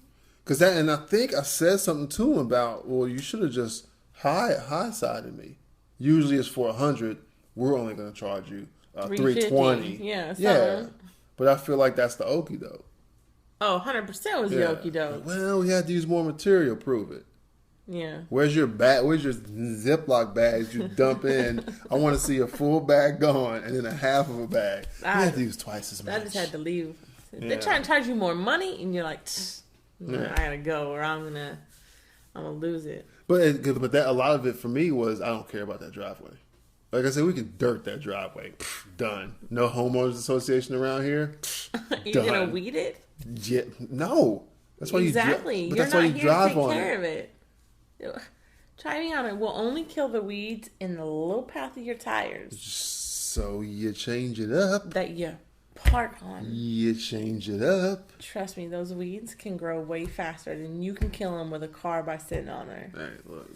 Speaker 2: And I think I said something to him about, well, you should have just high-sided me. Usually it's for $100. We're only going to charge you $320.
Speaker 1: Yeah.
Speaker 2: But I feel like that's the okie doke.
Speaker 1: Oh, 100% was the okie doke.
Speaker 2: Well, we had to use more material. Prove it.
Speaker 1: Yeah.
Speaker 2: Where's your bag? Where's your Ziploc bags you dump in? I want to see a full bag gone and then a half of a bag. You had to use twice as much.
Speaker 1: I just had to leave. They're trying to charge you more money, and you're like, I gotta go, or I'm gonna lose it.
Speaker 2: But a lot of it for me was I don't care about that driveway. Like I said, we could dirt that driveway. Done. No homeowners association around here.
Speaker 1: You're gonna weed it?
Speaker 2: Yeah, no. That's why
Speaker 1: exactly.
Speaker 2: But
Speaker 1: you're
Speaker 2: that's
Speaker 1: not
Speaker 2: why you
Speaker 1: here
Speaker 2: drive
Speaker 1: to take
Speaker 2: on
Speaker 1: care of it. Driving on it will only kill the weeds in the little path of your tires.
Speaker 2: So you change it up.
Speaker 1: That you park on.
Speaker 2: You change it up.
Speaker 1: Trust me, those weeds can grow way faster than you can kill them with a car by sitting on there.
Speaker 2: Hey, look,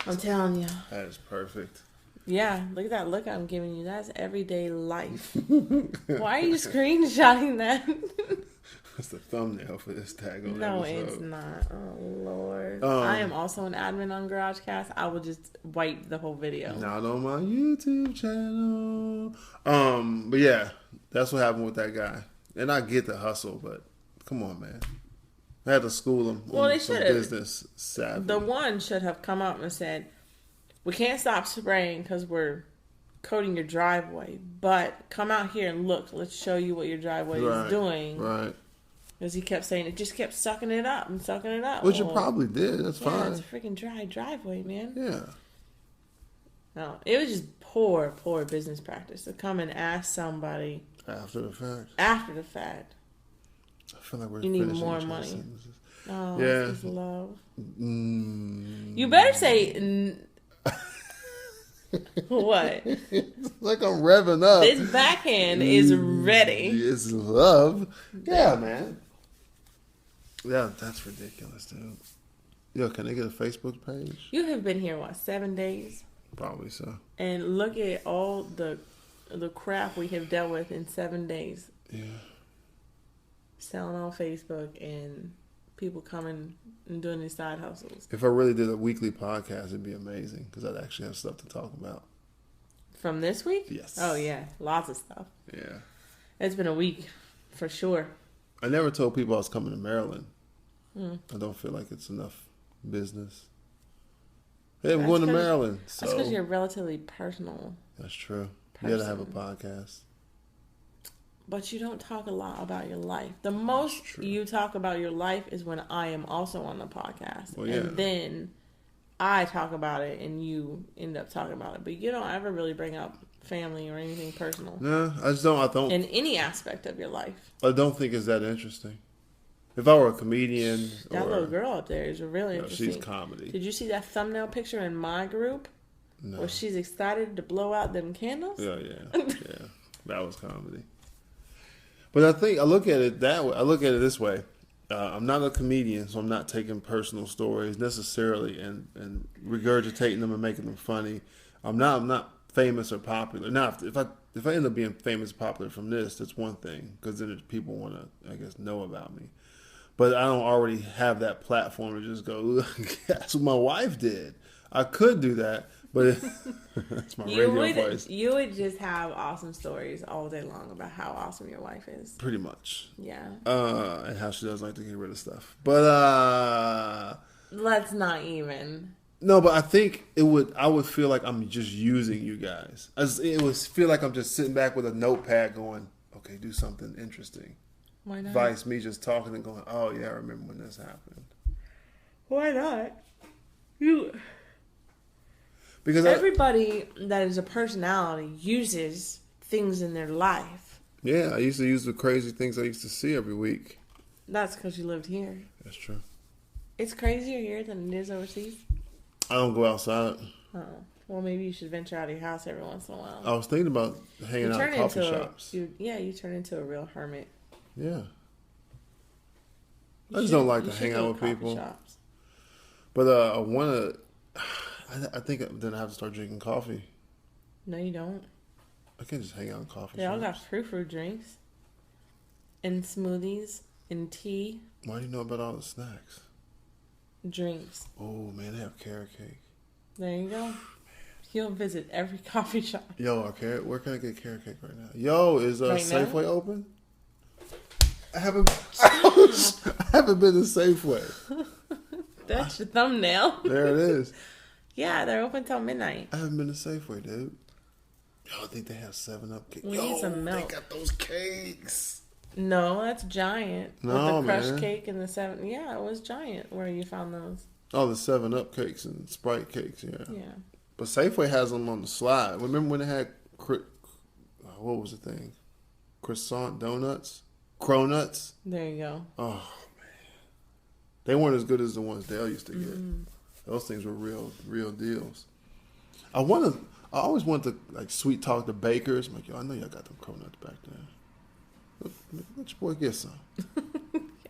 Speaker 1: I'm telling you.
Speaker 2: That is perfect.
Speaker 1: Yeah, look at that look I'm giving you. That's everyday life. Why are you screenshotting that?
Speaker 2: That's the thumbnail for this tag on
Speaker 1: No,
Speaker 2: episode.
Speaker 1: it's not. Oh, Lord. I am also an admin on GarageCast. I will just wipe the whole video.
Speaker 2: Not on my YouTube channel. But yeah, that's what happened with that guy. And I get the hustle, but come on, man. I had to school him on some business savvy.
Speaker 1: The one should have come up and said, we can't stop spraying because we're coating your driveway, but come out here and look. Let's show you what your driveway is doing.
Speaker 2: Right.
Speaker 1: Because he kept saying it just kept sucking it up and sucking it up.
Speaker 2: Which it probably did. That's fine.
Speaker 1: It's a freaking dry driveway, man.
Speaker 2: Yeah.
Speaker 1: No, it was just poor business practice to come and ask somebody
Speaker 2: after the fact. I feel like you
Speaker 1: need more money. Oh,
Speaker 2: yeah.
Speaker 1: This is love. You better say. What?
Speaker 2: It's like I'm revving up.
Speaker 1: This backhand is ready.
Speaker 2: It's love. Yeah, man. Yeah, that's ridiculous, dude. Yo, can they get a Facebook page?
Speaker 1: You have been here, 7 days?
Speaker 2: Probably so.
Speaker 1: And look at all the the crap we have dealt with in 7 days.
Speaker 2: Yeah.
Speaker 1: Selling on Facebook and people coming and doing these side hustles.
Speaker 2: If I really did a weekly podcast, it'd be amazing because I'd actually have stuff to talk about.
Speaker 1: From this week?
Speaker 2: Yes.
Speaker 1: Oh, yeah. Lots of stuff.
Speaker 2: Yeah.
Speaker 1: It's been a week, for sure.
Speaker 2: I never told people I was coming to Maryland. I don't feel like it's enough business. Hey, we're going to Maryland. So.
Speaker 1: That's because you're relatively personal.
Speaker 2: That's true. You gotta have a podcast.
Speaker 1: But you don't talk a lot about your life. The most you talk about your life is when I am also on the podcast.
Speaker 2: Well, yeah.
Speaker 1: And then I talk about it and you end up talking about it. But you don't ever really bring up family or anything personal.
Speaker 2: No, I just don't. I don't.
Speaker 1: In any aspect of your life.
Speaker 2: I don't think it's that interesting. If I were a comedian,
Speaker 1: that little girl up there is really interesting.
Speaker 2: She's comedy.
Speaker 1: Did you see that thumbnail picture in my group?
Speaker 2: No.
Speaker 1: Where she's excited to blow out them candles?
Speaker 2: Yeah. That was comedy. But I look at it that way. I look at it this way. I'm not a comedian, so I'm not taking personal stories necessarily and regurgitating them and making them funny. I'm not famous or popular. Now, if I end up being famous or popular from this, that's one thing, because then people want to, I guess, know about me. But I don't already have that platform to just go, look, that's what my wife did. I could do that, but that's my radio voice.
Speaker 1: You would just have awesome stories all day long about how awesome your wife is.
Speaker 2: Pretty much.
Speaker 1: Yeah.
Speaker 2: And how she does like to get rid of stuff. But
Speaker 1: let's not even.
Speaker 2: No, but I think I would feel like I'm just using you guys. It would feel like I'm just sitting back with a notepad going, okay, do something interesting.
Speaker 1: Why not?
Speaker 2: Vice me just talking and going, oh yeah, I remember when this happened.
Speaker 1: Why not?
Speaker 2: Because
Speaker 1: everybody that is a personality uses things in their life.
Speaker 2: Yeah, I used to use the crazy things I used to see every week.
Speaker 1: That's because you lived here.
Speaker 2: That's true.
Speaker 1: It's crazier here than it is overseas.
Speaker 2: I don't go outside.
Speaker 1: Oh. Well, maybe you should venture out of your house every once in a while.
Speaker 2: I was thinking about hanging out in coffee shops.
Speaker 1: You turn into a real hermit.
Speaker 2: Yeah. I just don't like to hang out with people.
Speaker 1: Shops.
Speaker 2: But I think then I have to start drinking coffee.
Speaker 1: No, you don't.
Speaker 2: I can't just hang out in coffee shops.
Speaker 1: They all got frou-frou drinks. And smoothies. And tea.
Speaker 2: Why do you know about all the snacks?
Speaker 1: Drinks.
Speaker 2: Oh, man, they have carrot cake.
Speaker 1: There you go. You'll visit every coffee shop.
Speaker 2: Yo, where can I get carrot cake right now? Yo, is Safeway open? I haven't been to Safeway.
Speaker 1: That's your thumbnail.
Speaker 2: There it is.
Speaker 1: Yeah, they're open till midnight.
Speaker 2: I haven't been to Safeway, dude. Yo, I think they have 7-Up cakes.
Speaker 1: We need some milk.
Speaker 2: They got those cakes.
Speaker 1: No, that's Giant.
Speaker 2: No,
Speaker 1: with the crushed
Speaker 2: man.
Speaker 1: cake and the 7. Yeah, it was Giant where you found those.
Speaker 2: Oh, the 7-Up cakes and Sprite cakes, yeah.
Speaker 1: Yeah.
Speaker 2: But Safeway has them on the slide. Remember when they had, what was the thing? Croissant donuts? Cronuts?
Speaker 1: There you go.
Speaker 2: Oh, man. They weren't as good as the ones Dale used to get. Those things were real deals. I always wanted to like sweet talk the bakers. I'm like, yo, I know y'all got them cronuts back there. Let your boy get some.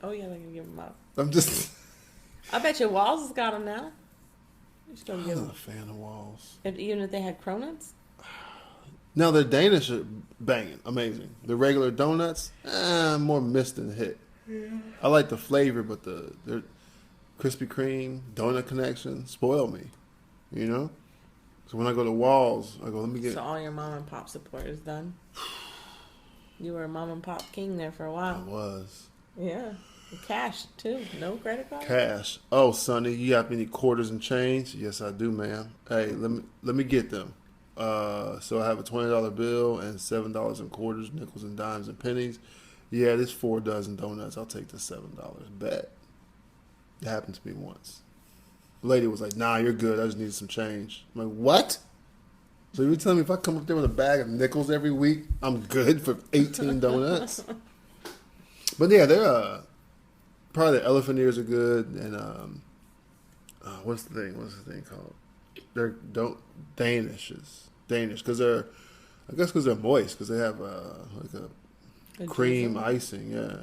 Speaker 1: Oh yeah, they're gonna give them up.
Speaker 2: I'm just.
Speaker 1: I bet your Walls has got them now.
Speaker 2: I'm not a fan of Walls.
Speaker 1: Even if they had cronuts.
Speaker 2: Now the Danish are banging, amazing. The regular donuts, more missed than hit. Yeah. I like the flavor, but their Krispy Kreme donut connection spoil me, you know. So when I go to Walls, I go, let me get.
Speaker 1: So all your mom and pop support is done. You were a mom and pop king there for a while.
Speaker 2: I was.
Speaker 1: Yeah, cash too. No credit card.
Speaker 2: Cash. Oh, Sonny, you got any quarters and change? Yes, I do, ma'am. Hey, let me get them. So I have a $20 bill and $7 in quarters, nickels and dimes and pennies. Yeah, this 4 dozen donuts. I'll take the $7. Bet. It happened to me once. The lady was like, nah, you're good. I just need some change. I'm like, what? So you're telling me if I come up there with a bag of nickels every week, I'm good for 18 donuts? But yeah, they're probably the elephant ears are good. And what's the thing called? They're Danish because they're moist because they have like a cream icing, yeah.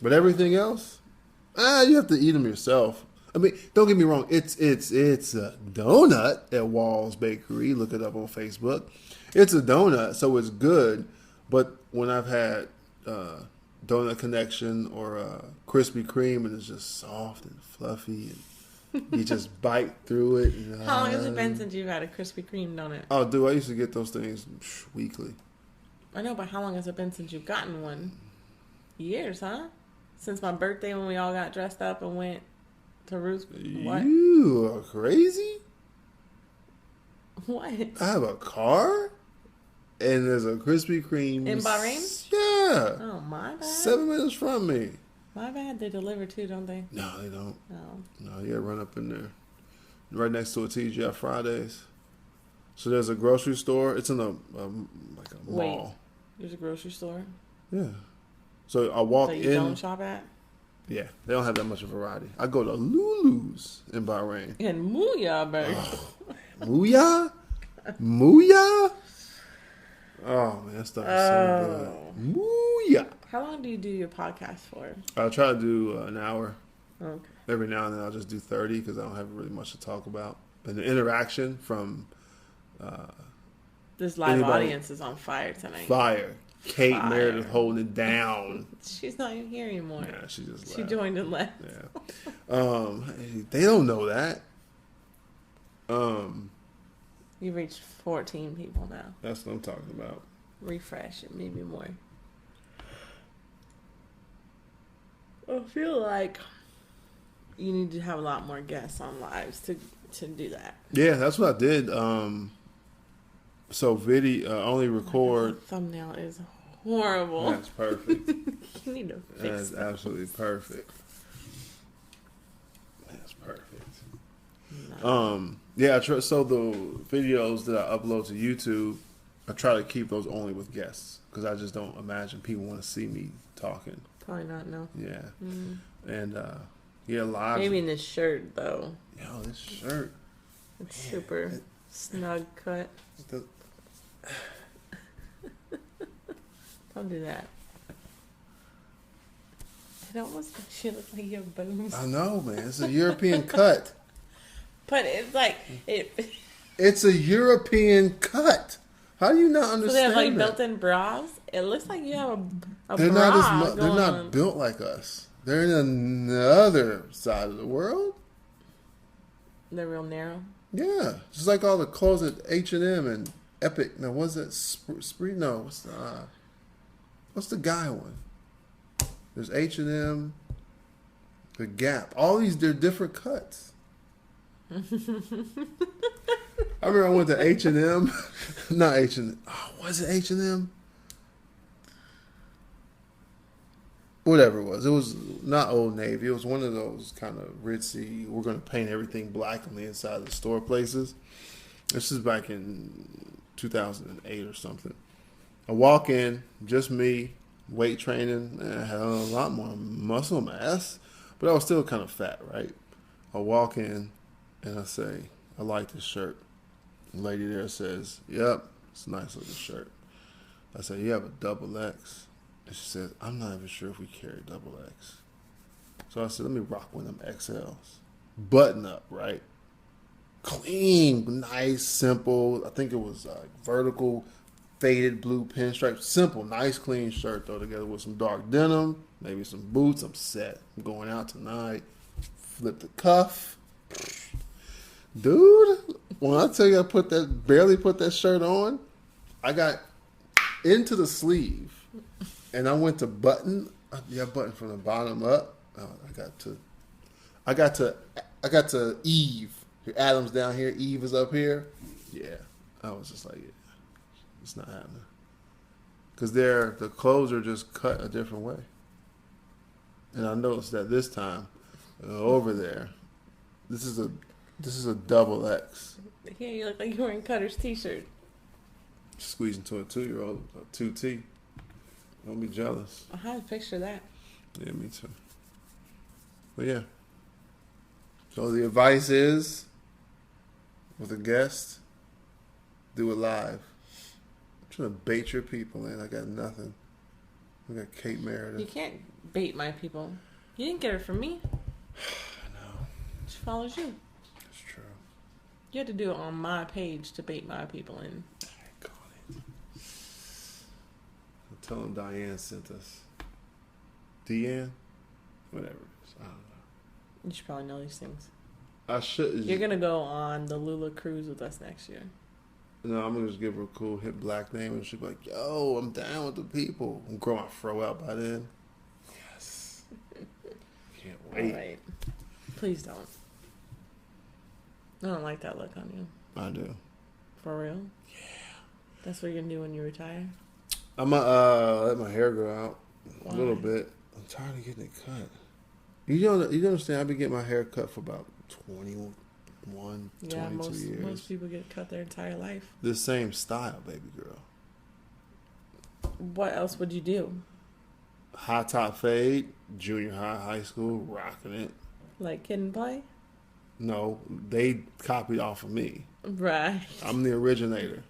Speaker 2: But everything else, you have to eat them yourself. I mean, don't get me wrong. It's a donut at Wall's Bakery. Look it up on Facebook, It's a donut, so it's good. But when I've had Donut Connection or Krispy Kreme, and it's just soft and fluffy, and you just bite through it. And,
Speaker 1: How long has it been since you've had a Krispy Kreme donut?
Speaker 2: Oh, dude, I used to get those things weekly.
Speaker 1: I know, but how long has it been since you've gotten one? Years, huh? Since my birthday when we all got dressed up and went to Ruth's. What?
Speaker 2: You are crazy?
Speaker 1: What?
Speaker 2: I have a car, and there's a Krispy Kreme.
Speaker 1: In Bahrain?
Speaker 2: Yeah.
Speaker 1: Oh, my bad.
Speaker 2: 7 minutes from me.
Speaker 1: My bad. They deliver too, don't they?
Speaker 2: No, they don't.
Speaker 1: No.
Speaker 2: No, you gotta run up in there. Right next to a TGI Fridays. So there's a grocery store. It's in a like a mall.
Speaker 1: Wait, there's a grocery store?
Speaker 2: Yeah. So I walk
Speaker 1: So
Speaker 2: in.
Speaker 1: you don't shop at?
Speaker 2: Yeah, they don't have that much of variety. I go to Lulu's in Bahrain.
Speaker 1: And Mooyah Burger.
Speaker 2: Mooyah? Mooyah? Oh, man, that stuff is so good. Mooyah.
Speaker 1: How long do you do your podcast for?
Speaker 2: I try to do an hour.
Speaker 1: Okay.
Speaker 2: Every now and then I'll just do 30 because I don't have really much to talk about. And the interaction from
Speaker 1: this live audience is on fire tonight.
Speaker 2: Fire. Kate Meredith holding it down.
Speaker 1: She's not even here anymore.
Speaker 2: Yeah, she just left.
Speaker 1: She joined and left.
Speaker 2: Yeah. They don't know that.
Speaker 1: You reached 14 people now.
Speaker 2: That's what I'm talking about.
Speaker 1: Refresh it, maybe more. I feel like you need to have a lot more guests on lives to do that.
Speaker 2: Yeah, that's what I did. So video only record.
Speaker 1: The thumbnail is horrible.
Speaker 2: That's perfect.
Speaker 1: You need to fix
Speaker 2: That's absolutely perfect. That's perfect.
Speaker 1: No.
Speaker 2: Yeah. So the videos that I upload to YouTube, I try to keep those only with guests because I just don't imagine people want to see me talking.
Speaker 1: Probably not, no.
Speaker 2: Yeah.
Speaker 1: Mm-hmm.
Speaker 2: And yeah, live.
Speaker 1: Maybe in this shirt though.
Speaker 2: Yo, this shirt.
Speaker 1: It's super snug cut. Don't do that. It almost makes you look like you have boobs.
Speaker 2: I know, man. It's a European cut.
Speaker 1: But it's like it.
Speaker 2: It's a European cut. How do you not understand?
Speaker 1: So they have like
Speaker 2: that?
Speaker 1: built-in bras. It looks like you have a
Speaker 2: They're
Speaker 1: bra.
Speaker 2: not they're not built like us. They're in another side of the world.
Speaker 1: They're real narrow.
Speaker 2: Yeah, just like all the clothes at H&M and Epic. Now, what's that? Spree? No, what's the guy one? There's H&M, the Gap. All these, they're different cuts. I remember I went to H&M. Not H&M. Oh, was it H&M? Whatever it was. It was not Old Navy. It was one of those kind of ritzy, we're going to paint everything black on the inside of the store places. This is back in 2008 or something. I walk in, just me, weight training. Man, I had a lot more muscle mass, but I was still kind of fat, right? I walk in and I say, I like this shirt. The lady there says, yep, it's a nice looking shirt. I said, you have a double X. And she said, I'm not even sure if we carry double X. So I said, let me rock one of them XLs. Button up, right? Clean, nice, simple. I think it was vertical, faded blue pinstripe. Simple, nice, clean shirt, though, together with some dark denim, maybe some boots. I'm set. I'm going out tonight. Flip the cuff. Dude, when I tell you I barely put that shirt on, I got into the sleeve. And I went to button. Yeah, button from the bottom up. Oh, I got to Eve. Adam's down here. Eve is up here. Yeah, I was just like, yeah, it's not happening. Because the clothes are just cut a different way. And I noticed that this time, over there, this is a double X.
Speaker 1: Yeah, you look like you're wearing Cutter's t-shirt.
Speaker 2: Squeezing to a 2-year-old, a 2T. Don't be jealous.
Speaker 1: I have a picture of that.
Speaker 2: Yeah, me too. But yeah. So the advice is, with a guest, do it live. I'm trying to bait your people, man. I got nothing. I got Kate Meredith.
Speaker 1: You can't bait my people. You didn't get her from me.
Speaker 2: I know.
Speaker 1: She follows you.
Speaker 2: That's true.
Speaker 1: You had to do it on my page to bait my people in.
Speaker 2: Got it. Tell them Diane sent us. Deanne? Whatever it is. I don't know.
Speaker 1: You should probably know these things.
Speaker 2: I should.
Speaker 1: You're going to go on the Lula cruise with us next year.
Speaker 2: No, I'm going to just give her a cool hip black name and she'll be like, yo, I'm down with the people. I'm growing my fro out by then. Yes. Can't wait.
Speaker 1: All right. Please don't. I don't like that look on you.
Speaker 2: I do.
Speaker 1: For real?
Speaker 2: Yeah.
Speaker 1: That's what you're going to do when you retire?
Speaker 2: I'm going to let my hair grow out
Speaker 1: Why?
Speaker 2: a little bit. I'm tired of getting it cut. You don't understand, I've been getting my hair cut for about 21, 22 years.
Speaker 1: Most people get cut their entire life.
Speaker 2: The same style, baby girl.
Speaker 1: What else would you do?
Speaker 2: High top fade, junior high, high school, rocking it.
Speaker 1: Like Kid and Play?
Speaker 2: No, they copied off of me.
Speaker 1: Right.
Speaker 2: I'm the originator.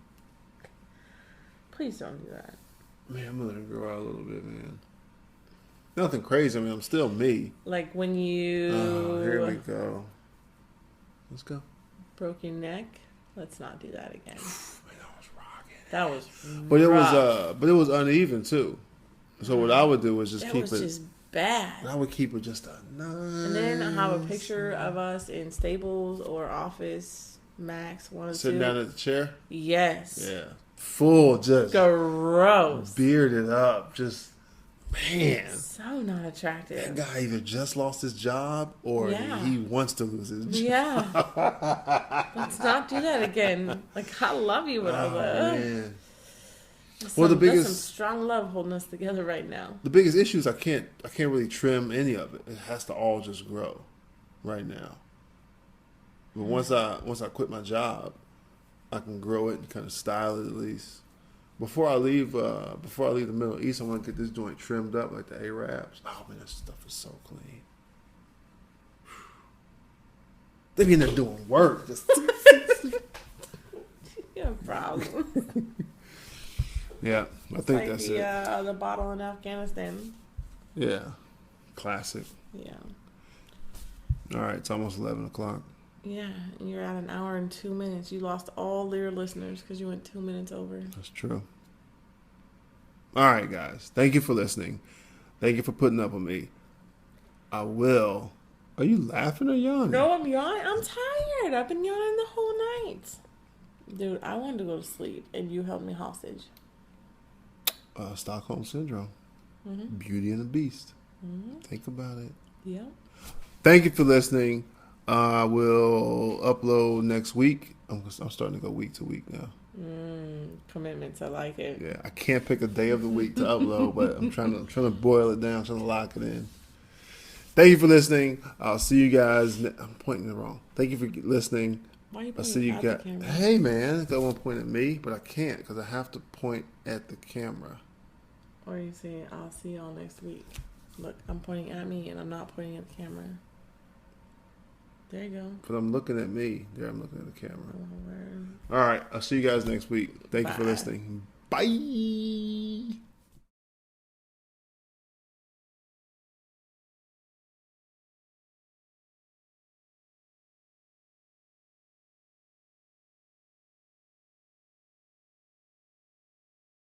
Speaker 1: Please don't do that.
Speaker 2: Man, I'm gonna let it grow out a little bit, man. Nothing crazy. I mean, I'm still me.
Speaker 1: Like when you...
Speaker 2: Oh, here we go. Let's go.
Speaker 1: Broke your neck? Let's not do that again.
Speaker 2: Man, I was rocking.
Speaker 1: That was
Speaker 2: But
Speaker 1: rough.
Speaker 2: it was uneven too. So what I would do was just
Speaker 1: That
Speaker 2: keep
Speaker 1: was
Speaker 2: it.
Speaker 1: just bad.
Speaker 2: I would keep it just a nice.
Speaker 1: And then I have a picture of us in Staples or Office Max, one or
Speaker 2: Sitting
Speaker 1: two.
Speaker 2: down at the chair.
Speaker 1: Yes.
Speaker 2: Yeah. Full, just
Speaker 1: Gross.
Speaker 2: bearded up, just man.
Speaker 1: So not attractive.
Speaker 2: That guy either just lost his job or
Speaker 1: Yeah.
Speaker 2: he wants to lose his job.
Speaker 1: Yeah. Let's not do that again. Like, I love you, but I was like, ugh.
Speaker 2: Man.
Speaker 1: There's
Speaker 2: Well,
Speaker 1: there's some strong love holding us together right now.
Speaker 2: The biggest issue is I can't really trim any of it. It has to all just grow right now. But once I quit my job, I can grow it and kind of style it at least. Before I leave the Middle East, I want to get this joint trimmed up like the Arabs. Oh man, that stuff is so clean. They be in there doing work. Just
Speaker 1: You have a problem.
Speaker 2: yeah, I think
Speaker 1: Like
Speaker 2: that's
Speaker 1: the,
Speaker 2: it.
Speaker 1: the bottle in Afghanistan.
Speaker 2: Yeah, classic.
Speaker 1: Yeah.
Speaker 2: All right, it's almost 11 o'clock.
Speaker 1: Yeah, and you're at an hour and 2 minutes. You lost all your listeners because you went 2 minutes over.
Speaker 2: That's true. All right, guys. Thank you for listening. Thank you for putting up with me. I will. Are you laughing or yawning?
Speaker 1: No, I'm yawning. I'm tired. I've been yawning the whole night. Dude, I wanted to go to sleep, and you held me hostage.
Speaker 2: Stockholm Syndrome.
Speaker 1: Mm-hmm.
Speaker 2: Beauty and the Beast.
Speaker 1: Mm-hmm.
Speaker 2: Think about it.
Speaker 1: Yeah.
Speaker 2: Thank you for listening. We'll upload next week. I'm starting to go week to week now.
Speaker 1: Commitments. I like it.
Speaker 2: Yeah, I can't pick a day of the week to upload, but I'm trying to boil it down, trying to lock it in. Thank you for listening. I'll see you guys. I'm pointing it wrong. Thank you for listening.
Speaker 1: Why are you
Speaker 2: I see
Speaker 1: pointing
Speaker 2: you
Speaker 1: at
Speaker 2: got.
Speaker 1: the camera?
Speaker 2: Hey man, I want to point at me, but I can't because I have to point at the camera.
Speaker 1: Or you say, I'll see y'all next week. Look, I'm pointing at me, and I'm not pointing at the camera. There you go.
Speaker 2: But I'm looking at me. There, I'm looking at the camera.
Speaker 1: Oh, word.
Speaker 2: All right, I'll see you guys next week. Thank you for
Speaker 1: Bye.
Speaker 2: listening. Bye.